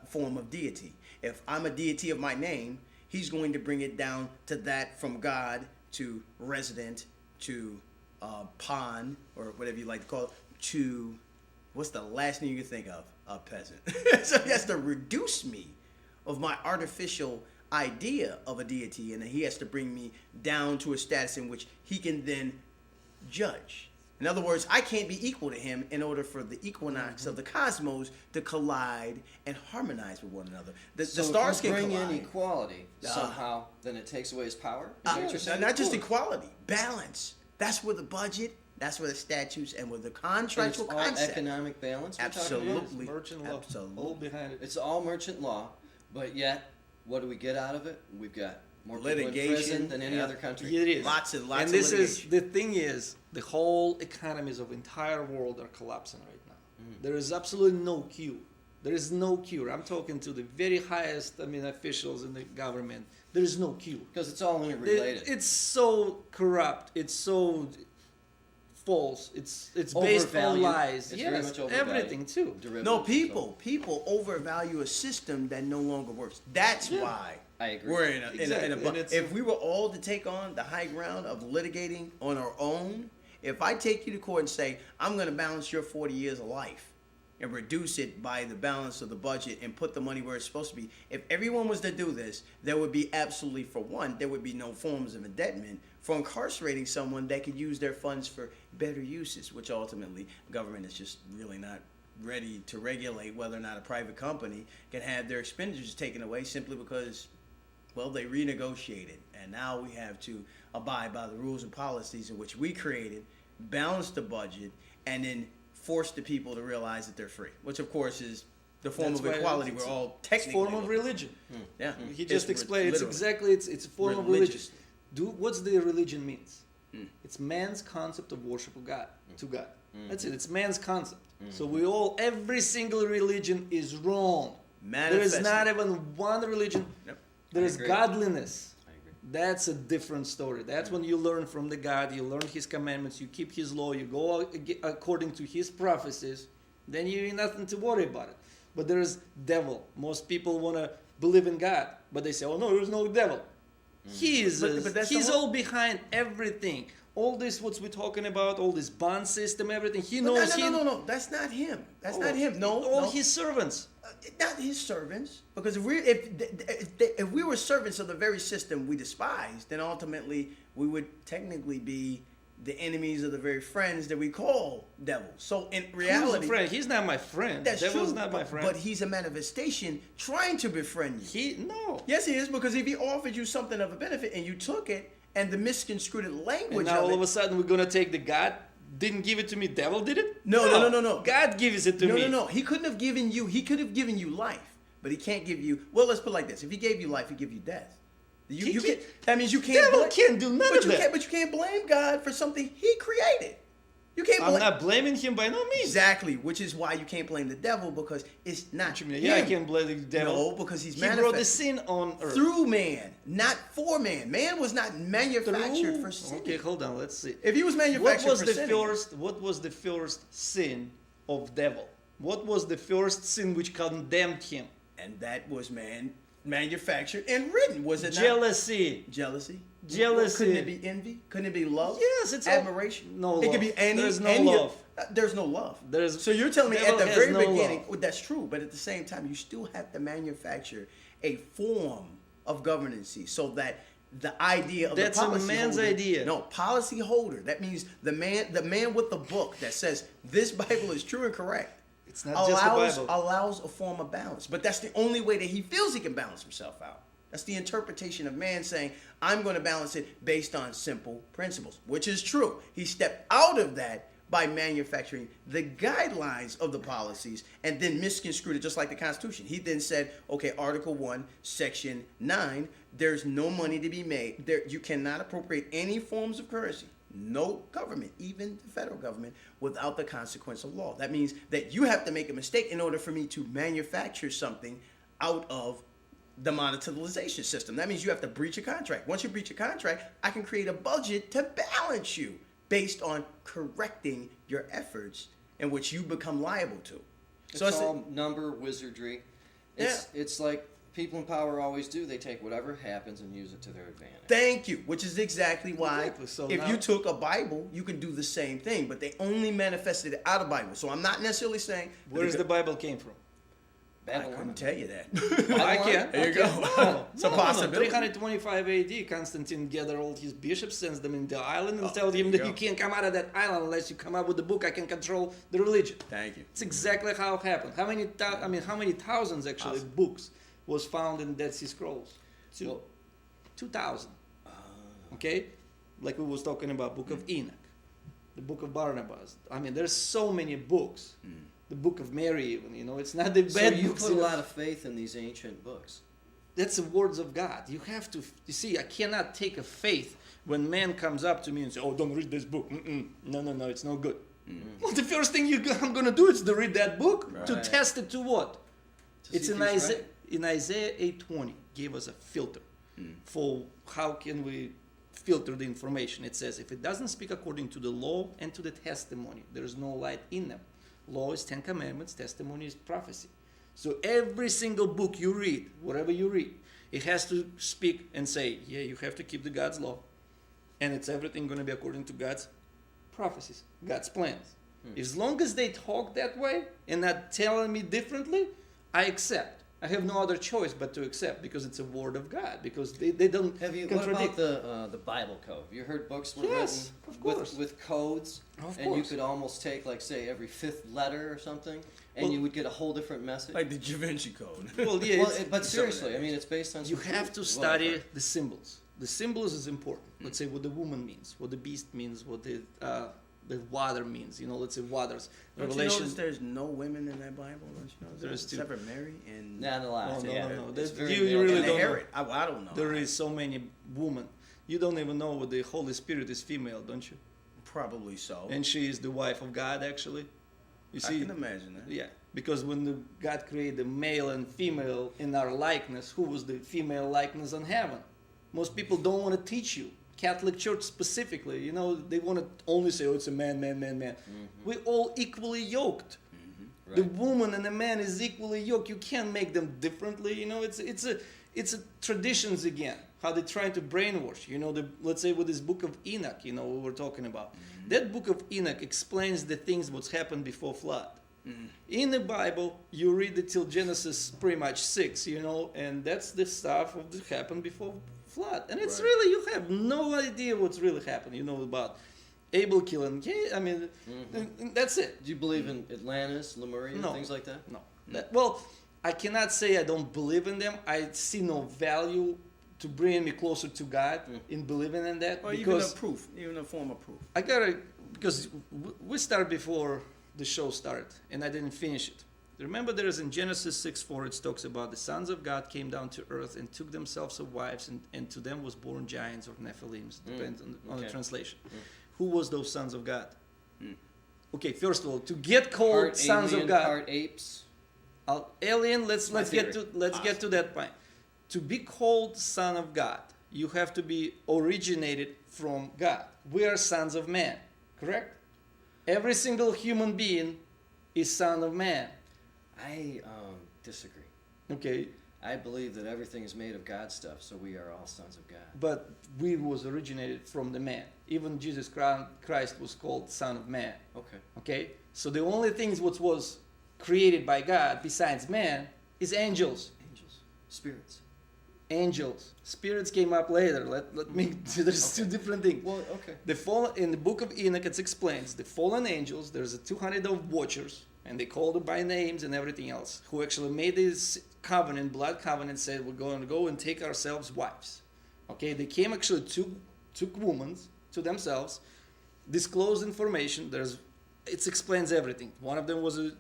form of deity. If I'm a deity of my name, he's going to bring it down to that from God to resident to pawn, or whatever you like to call it, to what's the last thing you can think of? A peasant. So he has to reduce me of my artificial idea of a deity, and he has to bring me down to a status in which he can then judge. In other words, I can't be equal to him in order for the equinox of the cosmos to collide and harmonize with one another. The So stars if you can bring collide. in equality somehow, then it takes away his power? Is that what you're saying? Not just equality, balance. That's where the budget, that's where the statutes, and where the And it's contractual all concept. economic balance we're talking about? Absolutely. Merchant law, Absolutely. all behind it. It's all merchant law, but yet, what do we get out of it? We've got more people in Litigation, prison than any yeah. other country. It is. Lots and lots and of this is litigation. the thing is the whole economies of entire world are collapsing right now. There is absolutely no cure. There is no cure. I'm talking to the very highest officials in the government. There is no cure. Because it's all interrelated. It's so corrupt. It's so false. It's based on Overvalued. lies. It's very Yes, much overvalued. everything too. Derivatives, No, so- people overvalue a system that no longer works. That's why I agree. we're in a Exactly, and it's- if we were all to take on the high ground of litigating on our own, if I take you to court and say, I'm going to balance your 40 years of life and reduce it by the balance of the budget and put the money where it's supposed to be, if everyone was to do this, there would be absolutely, for one, there would be no forms of indictment for incarcerating someone that could use their funds for better uses, which ultimately government is just really not ready to regulate whether or not a private company can have their expenditures taken away simply because, well, they renegotiated, and now we have to abide by the rules and policies in which we created, balance the budget, and then force the people to realize that they're free, which of course is the form That's of why equality it's- we're all It's technically form of looking for. religion. Yeah, He just explained. It's literally. exactly. It's a form of religion. Religiously. What's the religion means? It's man's concept of worship of God to God. That's it. It's man's concept. So we all, every single religion is wrong. There is Manifested. not even one religion. Yep. There I is agree. godliness. I agree. That's a different story. That's when you learn from the God, you learn His commandments, you keep His law, you go according to His prophecies. Then you ain't nothing to worry about it. But there is devil. Most people want to believe in God, but they say, "Oh no, there's no devil." He is. But that's the He's whole- all behind everything. All this, what we're talking about, all this bond system, everything. He But knows. no. That's not him. That's not him. No, all no. His servants. Not his servants, because if we were servants of the very system we despise, then ultimately we would technically be the enemies of the very friends that we call devils. So in Who's a reality, friend? He's not my friend. that's Devil's true. not my friend. But he's a manifestation trying to befriend you. No. Yes, he is, because if he offered you something of a benefit and you took it, and the misconstrued And language now all of of a it, sudden we're gonna take the God didn't give it to me. Devil did it? No. God gives it to me. No. He couldn't have given you. He could have given you life, but he can't give you. Well, let's put it like this: if he gave you life, he give you death. You He can. That means you can't. Devil blame- can't do none but of you that. Can't, but you can't blame God for something He created. You can't. I'm blame, not blaming him by no means. exactly, which is why you can't blame the devil, because it's not. What you mean? him. Yeah, I can blame the devil. No, because he's He brought the manifesting sin on earth. through man, not for man. Man was not manufactured Through- for sin. Okay, hold on. Let's see. If he was What manufactured was for the sinning, first? What was the first sin of devil? What was the first sin which condemned him? and that was man manufactured and written. Was it not? Jealousy. Jealousy. Jealousy. Couldn't it be envy? Couldn't it be love? Yes, it's all- admiration. no It love. could be any. There's no any love. There's no love. There's- So you're telling me devil at the has very no beginning, love. well, that's true, but at the same time, you still have to manufacture a form of governance so that the idea of That's the a policy man's holder, idea. No, policy holder. That means the man with the book that says this Bible is true and correct. It's not just the Bible. Allows a form of balance, but that's the only way that he feels he can balance himself out. That's the interpretation of man saying, I'm going to balance it based on simple principles, which is true. He stepped out of that by manufacturing the guidelines of the policies and then misconstrued it just like the Constitution. He then said, okay, Article 1, Section 9, there's no money to be made. There, you cannot appropriate any forms of currency. No government, even the federal government, without the consequence of law. That means that you have to make a mistake in order for me to manufacture something out of the monetization system. That means you have to breach a contract. Once you breach a contract, I can create a budget to balance you based on correcting your efforts in which you become liable to. It's all number wizardry. It's like people in power always do. They take whatever happens and use it to their advantage. Thank you, which is exactly why Exactly. So if now- you took a Bible, you can do the same thing, but they only manifested it out of Bible. So I'm not necessarily saying Where is the Bible came from? I Babylon? couldn't tell you that. I can. There you go. No, It's a possibility. 325 AD, Constantine gathered all his bishops, sends them in the island, and tells there him you that go. you can't come out of that island unless you come up with the book. I can control the religion. Thank you. It's exactly how it happened. How many thousands actually books was found in Dead Sea Scrolls? Well, 2,000. Okay, like we was talking about, Book of Enoch, the Book of Barnabas. I mean, there's so many books. The Book of Mary, even, you know, it's not the so bad you books. put a lot of faith in these ancient books. That's the words of God. You have to, you see, I cannot take a faith when man comes up to me and say, oh, don't read this book. No, it's no good. Well, the first thing I'm going to do is to read that book, to Right. test it to what? To It's see in if he's Isaiah, right. in Isaiah 8:20, gave us a filter for how can we filter the information. It says, if it doesn't speak according to the law and to the testimony, there is no light in them. Law is 10 commandments, testimony is prophecy. So every single book you read, whatever you read, it has to speak and say, yeah, you have to keep the God's law. And it's everything going to be according to God's prophecies, God's plans. As long as they talk that way and not telling me differently, I accept. I have no other choice but to accept because it's a word of God, because they don't Have you? contradict. What about the Bible code? Have you heard books were Yes, written of course. with codes, Of and you course. could almost take, like, say, every fifth letter or something, and Well- you would get a whole different message. Like the Da Vinci Code. Well, yeah, well, it's- but seriously, I mean, it's based on. you some have to truth, is what I've study heard. the symbols. The symbols is important. Let's say what the woman means, what the beast means, what the water means. You know, let's say waters. Don't you Revelation. notice there's no women in that Bible? Don't you know? There's two. Except for Mary and Not a lot. Oh, no, yeah. no. It's There's- very you male really and don't know. Herod. I don't know. There is so many women. You don't even know what the Holy Spirit is female, don't you? Probably so. And she is the wife of God, actually. You I see, can imagine that. yeah, because when God created the male and female in our likeness, who was the female likeness in heaven? Most people don't want to teach you. Catholic Church specifically, you know, they want to only say, oh, it's a man. We're all equally yoked. Right. The woman and the man is equally yoked. You can't make them differently. You know, it's a traditions again. How they try to brainwash. You know, let's say with this book of Enoch. You know, what we're talking about. That book of Enoch explains the things what's happened before flood. In the Bible, you read it till Genesis pretty much 6. You know, and that's the stuff of that happened before flood. And it's Right. really, you have no idea what's really happened. You know about Abel killing. I mean, that's it. Do you believe in Atlantis, Lemuria, No. things like that? No. Well, I cannot say I don't believe in them. I see no value to bring me closer to God in believing in that. Or even because a proof, even a form of proof. I gotta, because we started before the show started, and I didn't finish it. Remember, there is in Genesis 6:4, it talks about the sons of God came down to earth and took themselves of wives, and to them was born giants or Nephilims, depends on the Okay. translation. Who was those sons of God? Okay, first of all, to get called Part sons alien, of God, part apes. alien. Let's My get theory. to that point. To be called son of God, you have to be originated from God. We are sons of man, correct? Every single human being is son of man. I disagree. Okay, I believe that everything is made of God stuff, so we are all sons of God. but we was originated from the man. Even Jesus Christ was called son of man. Okay. Okay, so the only things what was created by God besides man is angels. Angels, spirits. Angels, spirits came up later. Let me. There's two different things. Well, okay. The fallen in the book of Enoch, it explains the fallen angels. There's a 200 of watchers, and they called them by names and everything else. Who actually made this covenant, blood covenant, said we're going to go and take ourselves wives. Okay, they came actually took women to themselves, disclosed information. It explains everything. One of them was a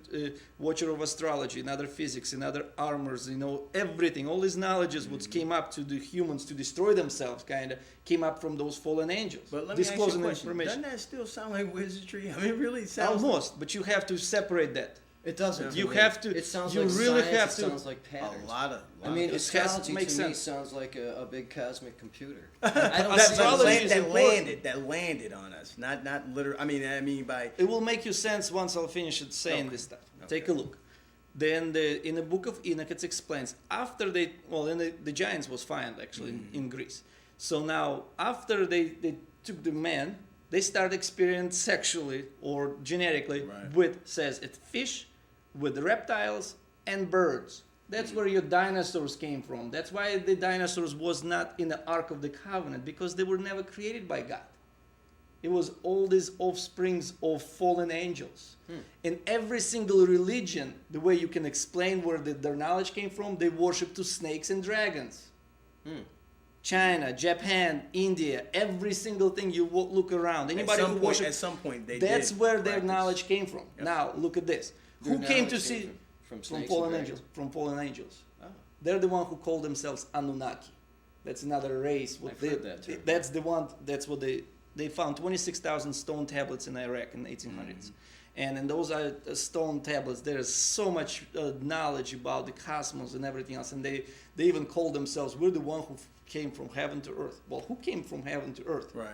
watcher of astrology, another physics, another armors, you know, everything. All these knowledges which came up to the humans to destroy themselves, kind of, came up from those fallen angels. But let me ask you a disclosing question. information. Doesn't that still sound like wizardry? I mean, it really sounds Almost, but you have to separate that. It doesn't. You to me. have to- It sounds you like really science, have it to- sounds like patterns. a lot of. I mean, It has to astrology make to me sense. sounds like a big cosmic computer. that, Astrology is important. that landed on us, not literally. I mean by. It will make you sense once I'll finish it saying Okay. this stuff. Okay. Take a look. Then in the book of Enoch, it explains after then the giants was found actually in Greece. So now after they took the man, they start experiencing sexually or genetically Right. with, says it, fish, with reptiles and birds. That's where your dinosaurs came from. That's why the dinosaurs was not in the Ark of the Covenant, because they were never created by God. It was all these offsprings of fallen angels. In every single religion, the way you can explain where their knowledge came from, they worship to snakes and dragons. China, Japan, India, every single thing you look around. Anybody who worships, at some point, that's where their knowledge came from. Yep. Now, look at this. Their Who came to knowledge see... from From snakes fallen and angels. dragons? From fallen angels. Oh. They're the one who call themselves Anunnaki. That's another race. I've heard that term. That's the one. That's what they found 26,000 stone tablets in Iraq in the 1800s, and in those stone tablets there is so much knowledge about the cosmos and everything else. And they even call themselves, we're the one who came from heaven to earth. Well, who came from heaven to earth? Right.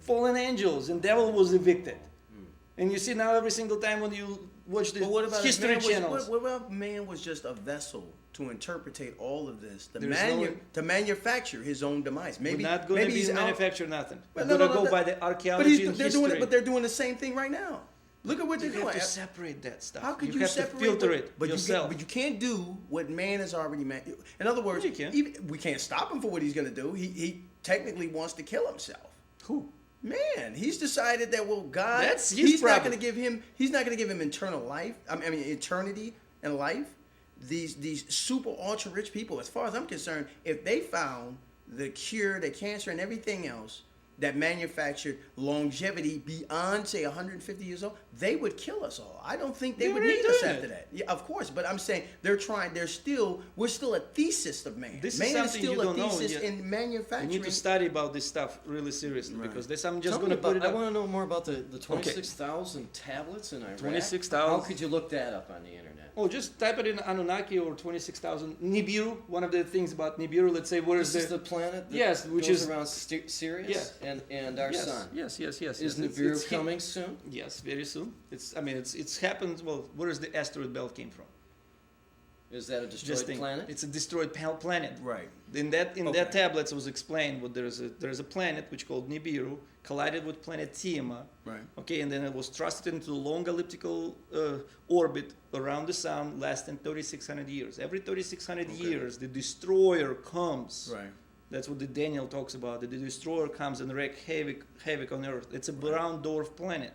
Fallen angels, and devil was evicted. And you see now every single time when you watch the But what about history if channels. what about man was just a vessel to interpretate all of this, to There's manufacture his own demise? Maybe We're not going to maybe be he's out. manufacture nothing. We're Well, going to go no, by the But archaeology and they're history. doing it. But they're doing the same thing right now. Look at what they're You doing. have to separate that stuff. How could you you have separate? to filter it but yourself. but you can't do what man has already made. In other words, You can. we can't stop him for what he's going to do. He technically wants to kill himself. Who? Man, he's decided that God. That's his he's not problem. going to give him. He's not going to give him eternal life. I mean, eternity and life. These super ultra rich people, as far as I'm concerned, if they found the cure to cancer and everything else that manufactured longevity beyond, say, 150 years old, they would kill us all. I don't think they They're would already need us doing after it. that. Yeah, of course, but I'm saying we're still a thesis of man. This is Man is something still you a don't know, thesis yet in You manufacturing. need to study about this stuff really seriously, Right. because this I'm just Tell going me to put about, it I up. want to know more about the 26,000 tablets in Iraq. 26,000. How could you look that up on the internet? Oh, just type it in Anunnaki or 26,000. Nibiru, one of the things about Nibiru, let's say, where is This is the planet that Yes, which goes is- around Sirius and our yes, sun. Yes. Is yes. Nibiru It's coming soon? Yes, very soon. It's happened. Well, where is the asteroid belt came from? Is that a Just destroyed think, planet? it's a destroyed planet. Right. In that Okay. tablets was explained what there's a planet which called Nibiru collided with planet Tiamat. Right. Okay, and then it was thrusted into a long elliptical orbit around the sun, lasting 3,600 years. Every 3,600 Okay. years, the destroyer comes. Right. That's what the Daniel talks about. The destroyer comes and wreak havoc on Earth. It's a brown dwarf planet.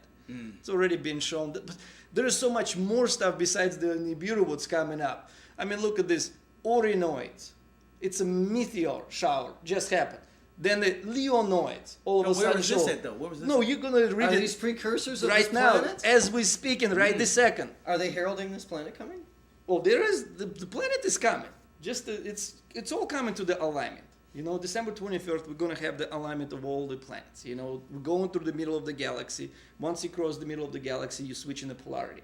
It's already been shown. But there is so much more stuff besides the Nibiru what's coming up. I mean, look at this. Orinoids. It's a meteor shower. Just happened. Then the Leonoids. All of a Where sudden was this show. at, though? Where was this No, at? you're going to read Are it these precursors of right this now, planet? as we speaking, right this second. Are they heralding this planet coming? Well, there is the planet is coming. Just it's all coming to the alignment. You know, December 23rd, we're going to have the alignment of all the planets. You know, we're going through the middle of the galaxy. Once you cross the middle of the galaxy, you switch in the polarity.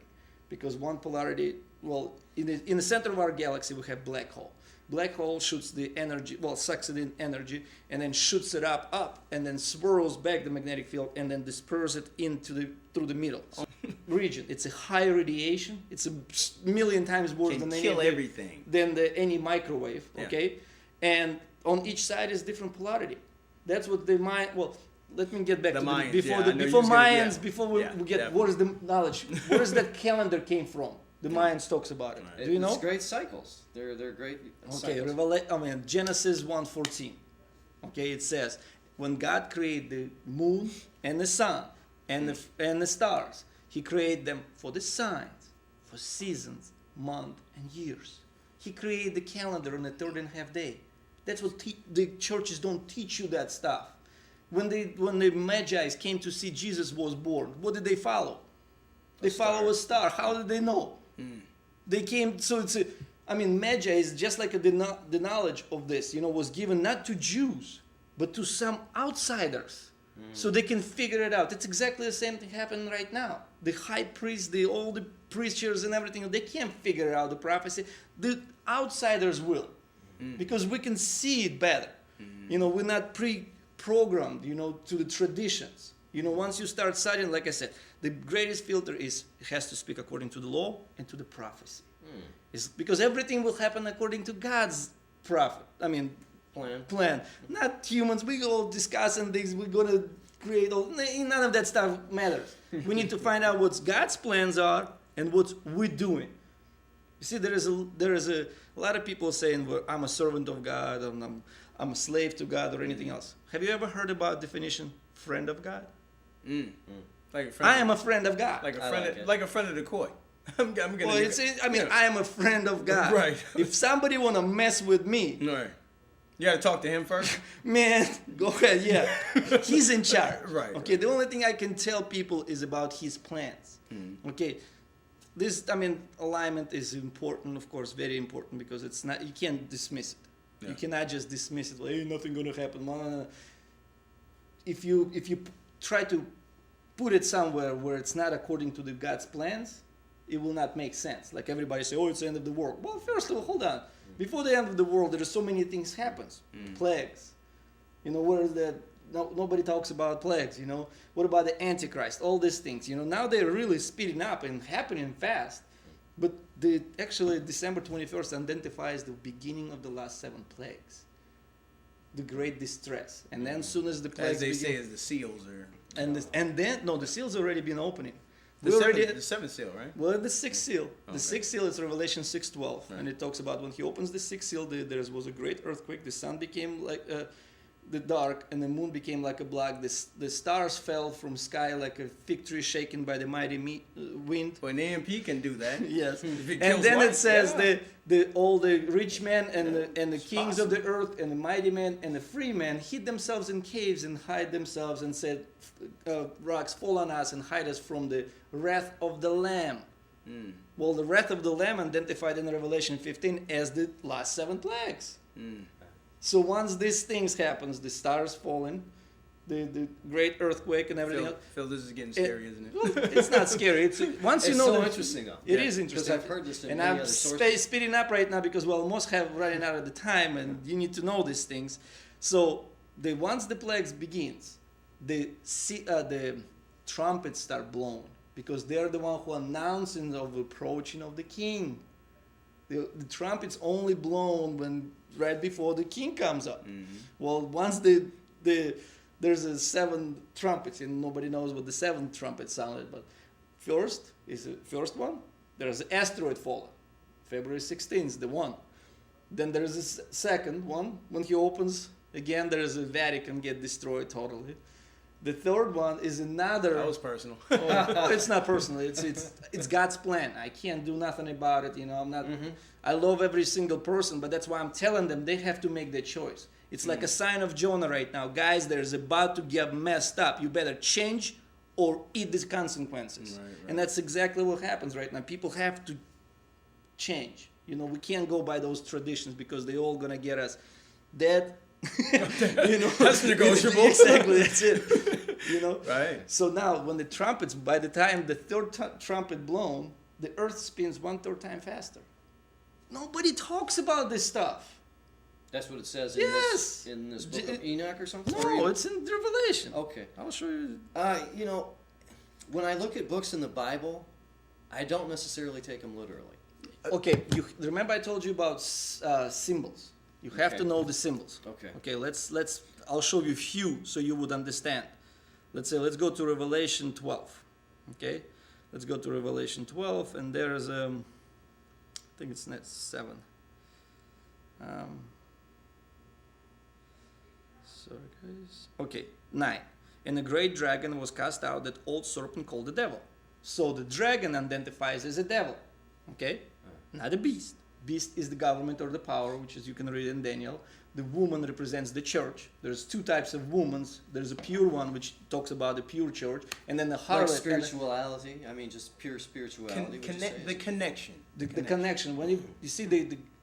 Because one polarity, well, in the center of our galaxy, we have black hole. Black hole shoots the energy, well, sucks it in energy, and then shoots it up, and then swirls back the magnetic field, and then disperses it through the middle region. It's a high radiation. It's a million times worse Can than kill any everything. any microwave. Yeah. Okay, and on each side is different polarity. That's what the Mayan. Well, let me get back The to Mayans, before yeah, I know you before was gonna- Mayans. yeah. Before we get Yeah. what is the knowledge? Where is that calendar came from? The Mayans talks about it. Right. Do you know? It's great cycles. They're great Okay, cycles. Genesis 1:14. Okay, it says when God created the moon and the sun and the stars, He created them for the signs, for seasons, months, and years. He created the calendar on the third and a half day. That's what the churches don't teach you that stuff. When the Magi came to see Jesus was born, what did they follow? They follow a star. How did they know? They came, so Magi is just like the knowledge of this, was given not to Jews, but to some outsiders, so they can figure it out. It's exactly the same thing happening right now. The high priests, all the preachers and everything, they can't figure out the prophecy. The outsiders will, because we can see it better. We're not pre-programmed, to the traditions. Once you start studying, like I said, the greatest filter is it has to speak according to the law and to the prophecy. It's because everything will happen according to God's plan. Not humans. We all discussing things. We're gonna create none of that stuff matters. We need to find out what God's plans are and what we're doing. You see, there is a lot of people saying, well, I'm a servant of God, and I'm a slave to God, or anything else. Have you ever heard about definition friend of God? Like a friend I am a friend of God. like a I friend, like it. like a friend of the court. I'm gonna. Well, I am a friend of God. Right. If somebody wanna mess with me, Right. You gotta talk to him first. man, go ahead. Yeah, he's in charge. Right, Okay. The only thing I can tell people is about his plans. Okay. Alignment is important, of course, very important, because it's not. You can't dismiss it. Yeah. You cannot just dismiss it. Well, hey, nothing gonna happen. No. If you try to put it somewhere where it's not according to the God's plans, it will not make sense. Like everybody say, oh, it's the end of the world. Well, first of all, hold on. Before the end of the world, there are so many things happens. Plagues. Nobody talks about plagues, What about the Antichrist? All these things, Now they're really speeding up and happening fast. But actually, December 21st identifies the beginning of the last 7 plagues. The great distress. And then as soon as the plagues As they begin, say, as the seals are. the seal's already been opening. The seventh seal, right? Well, the sixth seal. Okay. The sixth seal is Revelation 6:12, Right. and it talks about when he opens the sixth seal, there was a great earthquake. The sun became like the dark, and the moon became like a black. The stars fell from sky like a fig tree shaken by the mighty wind. Well, an EMP can do that. Yes, If it and kills then one, it says yeah. all the rich men and the It's kings of the possible. earth and the mighty men and the free men hid themselves in caves and hide themselves and said, rocks fall on us and hide us from the wrath of the Lamb. Well, the wrath of the Lamb identified in Revelation 15 as the last 7 plagues. So once these things happens, the stars falling, the great earthquake and everything else. Phil, this is getting scary, isn't it? Well, it's not scary. It's once you It's know so that- interesting, though. It Yeah. is interesting. Because I've heard this in and many I'm other sources. speeding up right now because we almost have running out of the time, and you need to know these things. So once the plagues begins, the trumpets start blowing because they're the one who announcing of approaching of the king. The trumpets only blown right before the king comes up. Well, once there's 7 trumpets, and nobody knows what the 7th trumpet sounded, but first is the first one. There's an asteroid falling, February 16th, the one. Then there's a second one. When he opens again, there's a Vatican get destroyed totally. The third one is another. That was personal. It's not personal. It's God's plan. I can't do nothing about it. I'm not. I love every single person, but that's why I'm telling them they have to make their choice. It's like a sign of Jonah right now, guys. There's about to get messed up. You better change or eat the consequences. Right. And that's exactly what happens right now. People have to change. We can't go by those traditions because they all gonna get us dead. That's negotiable. Exactly, that's it. Right. So now, when the trumpets, by the time the third trumpet blown, the earth spins 1/3 time faster. Nobody talks about this stuff. That's what it says Yes. in this book of Enoch or something? No, it's in Revelation. Okay. I'll show you. When I look at books in the Bible, I don't necessarily take them literally. Okay, you remember I told you about symbols. You have Okay. to know the symbols. Okay. Okay, let's. I'll show you a few so you would understand. Let's go to Revelation 12. Okay, let's go to Revelation 12, and there's I think it's net 7. Sorry, guys. Okay, 9. And the great dragon was cast out, that old serpent called the devil. So the dragon identifies as a devil. Okay, not a beast. Beast is the government or the power, which is you can read in Daniel. The woman represents the church. There's 2 types of women. There's a pure one, which talks about the pure church, and then the Like harlot. spirituality? I mean, just pure spirituality. would you say? The connection. The connection. When you see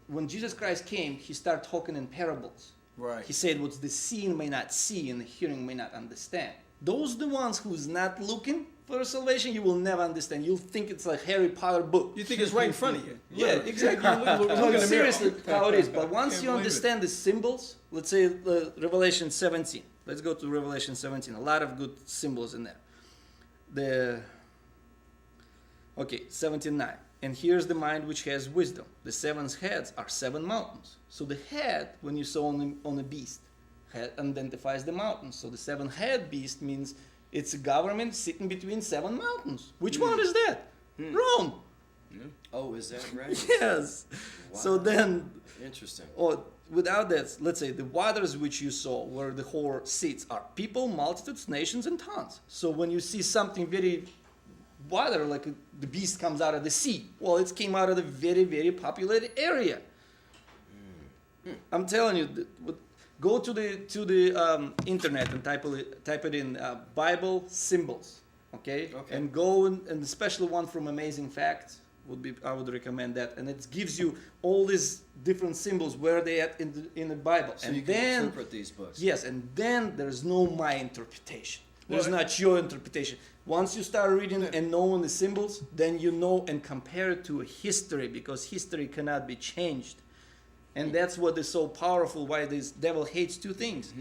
when Jesus Christ came, he started talking in parables. Right. He said, "What the seeing may not see, and the hearing may not understand." Those the ones who's not looking for salvation, you will never understand. You'll think it's a Harry Potter book. You think it's right in front of you. Yeah, exactly. Look in the mirror. Seriously, how it is. But once Can't you believe understand the symbols, let's say Revelation 17. Let's go to Revelation 17. A lot of good symbols in there. 17:9. And here's the mind which has wisdom. The 7 heads are 7 mountains. So the head, when you saw on a beast, head identifies the mountains. So the 7-head beast means it's a government sitting between 7 mountains. Which one is that? Rome. Oh, is that right? Yes. Wow. So then, Interesting. or without that, let's say the waters which you saw, where the whore sits, are people, multitudes, nations, and tongues. So when you see something very water, like the beast comes out of the sea, well, it came out of a very, very populated area. I'm telling you, go to the internet and type it in Bible symbols, okay? And go and especially one from Amazing Facts I would recommend that, and it gives you all these different symbols where they at in the Bible, So and you can then interpret these books. yes, and then there's no my interpretation. There's not your interpretation. Once you start reading and knowing the symbols, then you know and compare it to a history, because history cannot be changed. And that's what is so powerful, why this devil hates two things.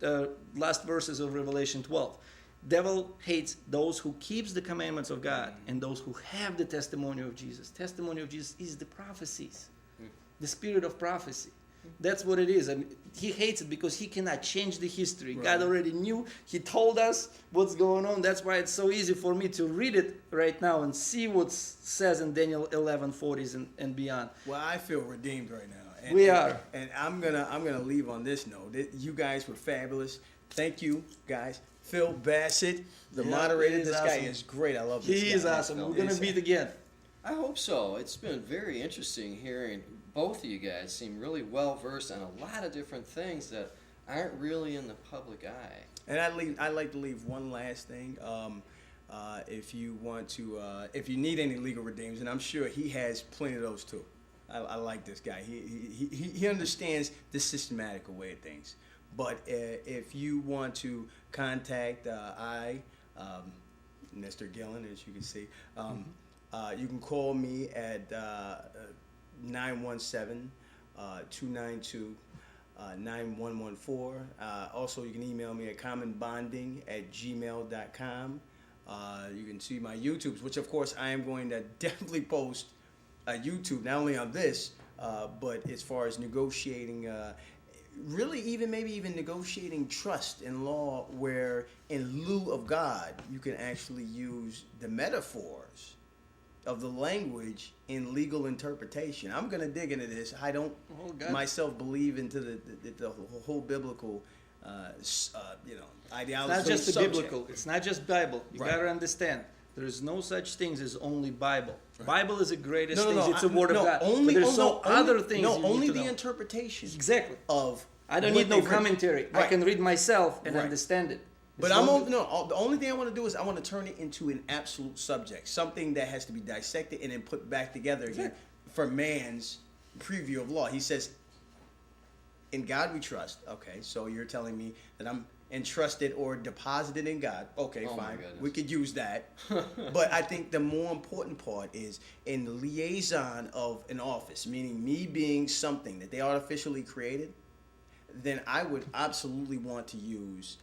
The last verses of Revelation 12. Devil hates those who keeps the commandments of God and those who have the testimony of Jesus. Testimony of Jesus is the prophecies, the spirit of prophecy. That's what it is. And he hates it because he cannot change the history. Right. God already knew. He told us what's going on. That's why it's so easy for me to read it right now and see what says in Daniel 11:40 and beyond. Well, I feel redeemed right now. And, We are. And I'm gonna leave on this note. You guys were fabulous. Thank you, guys. Phil Bassett, the Yeah, moderator. he is This guy awesome. is great. I love this guy. He is awesome. We're going to meet again. I hope so. It's been very interesting hearing both of you guys seem really well versed on a lot of different things that aren't really in the public eye. And I like to leave one last thing. If you want to, if you need any legal redeems, and I'm sure he has plenty of those too. I like this guy. He understands the systematic way of things. But if you want to contact Mr. Gillen, as you can see, you can call me at 917-292-9114. Also, you can email me at commonbonding@gmail.com. You can see my YouTubes, which of course I am going to definitely post a YouTube, not only on this, but as far as negotiating, maybe even negotiating trust in law, where in lieu of God, you can actually use the metaphors of the language in legal interpretation. I'm going to dig into this. I don't myself believe into the whole biblical, ideology. It's not just the subject. biblical. It's not just Bible. You Right. got to understand. There is no such things as only Bible. Right. Bible is the greatest No, thing. It's the word of God. Only, but there's other things. No, you only need to the know. interpretation Exactly. of. I don't what need no they've written. commentary. I Right. can read myself and Right. understand it. But As long as- the only thing I want to do is I want to turn it into an absolute subject, something that has to be dissected and then put back together again for man's preview of law. He says, "In God we trust." Okay, so you're telling me that I'm entrusted or deposited in God. Okay, Oh, my fine, goodness. we could use that. But I think the more important part is in the liaison of an office, meaning me being something that they artificially created. Then I would absolutely want to use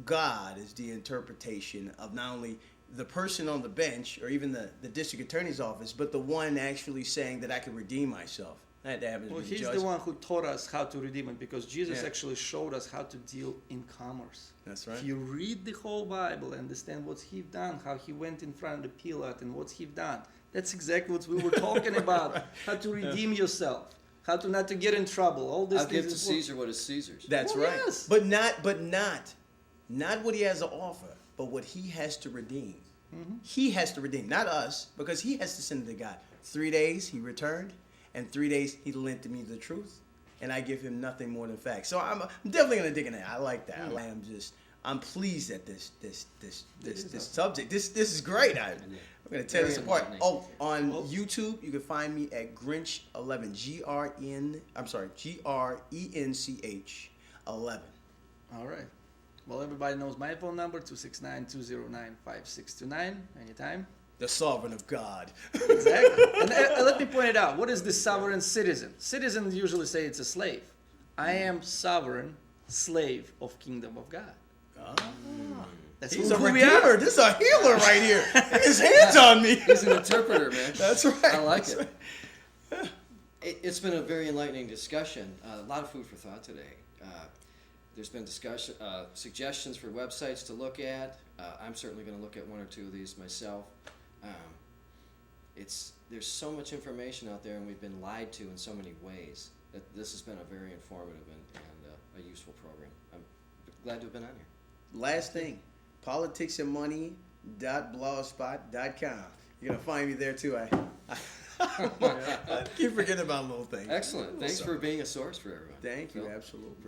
God as the interpretation of not only the person on the bench or even the district attorney's office, but the one actually saying that I can redeem myself. That happens to Well, be he's judge. the one who taught us how to redeem it, because Jesus Yeah. actually showed us how to deal in commerce. That's right. If you read the whole Bible, understand what he done, how he went in front of the Pilate and what he done. That's exactly what we were talking about. How to redeem yourself, how to not to get in trouble. All these I'll give things. to Caesar what is Caesar's. That's Well, right. yes. But not what he has to offer, but what he has to redeem. He has to redeem, not us, because he has to send it to God. 3 days he returned, and 3 days he lent me the truth, and I give him nothing more than facts. So I'm definitely gonna dig in that. I like that. I'm pleased at this subject. This is great. I'm gonna tear this Very apart. enlightening. Oh, on YouTube you can find me at Grinch11. GRENCH 11. All right. Well, everybody knows my phone number, 269-209-5629, anytime. The sovereign of God. Exactly. And let me point it out. What is the sovereign citizen? Citizens usually say it's a slave. I am sovereign slave of kingdom of God. That's He's who a we redeemer. are. This is a healer right here. His hands on me. He's an interpreter, man. That's right. I like it. It's been a very enlightening discussion. A lot of food for thought today. There's been suggestions for websites to look at. I'm certainly going to look at one or two of these myself. there's so much information out there, and we've been lied to in so many ways. That this has been a very informative and a useful program. I'm glad to have been on here. Last thing, politicsandmoney.blogspot.com. You're gonna find me there too. I keep forgetting about little things. Excellent. Thanks for being a source for everyone. Thank you. Phil. Absolutely.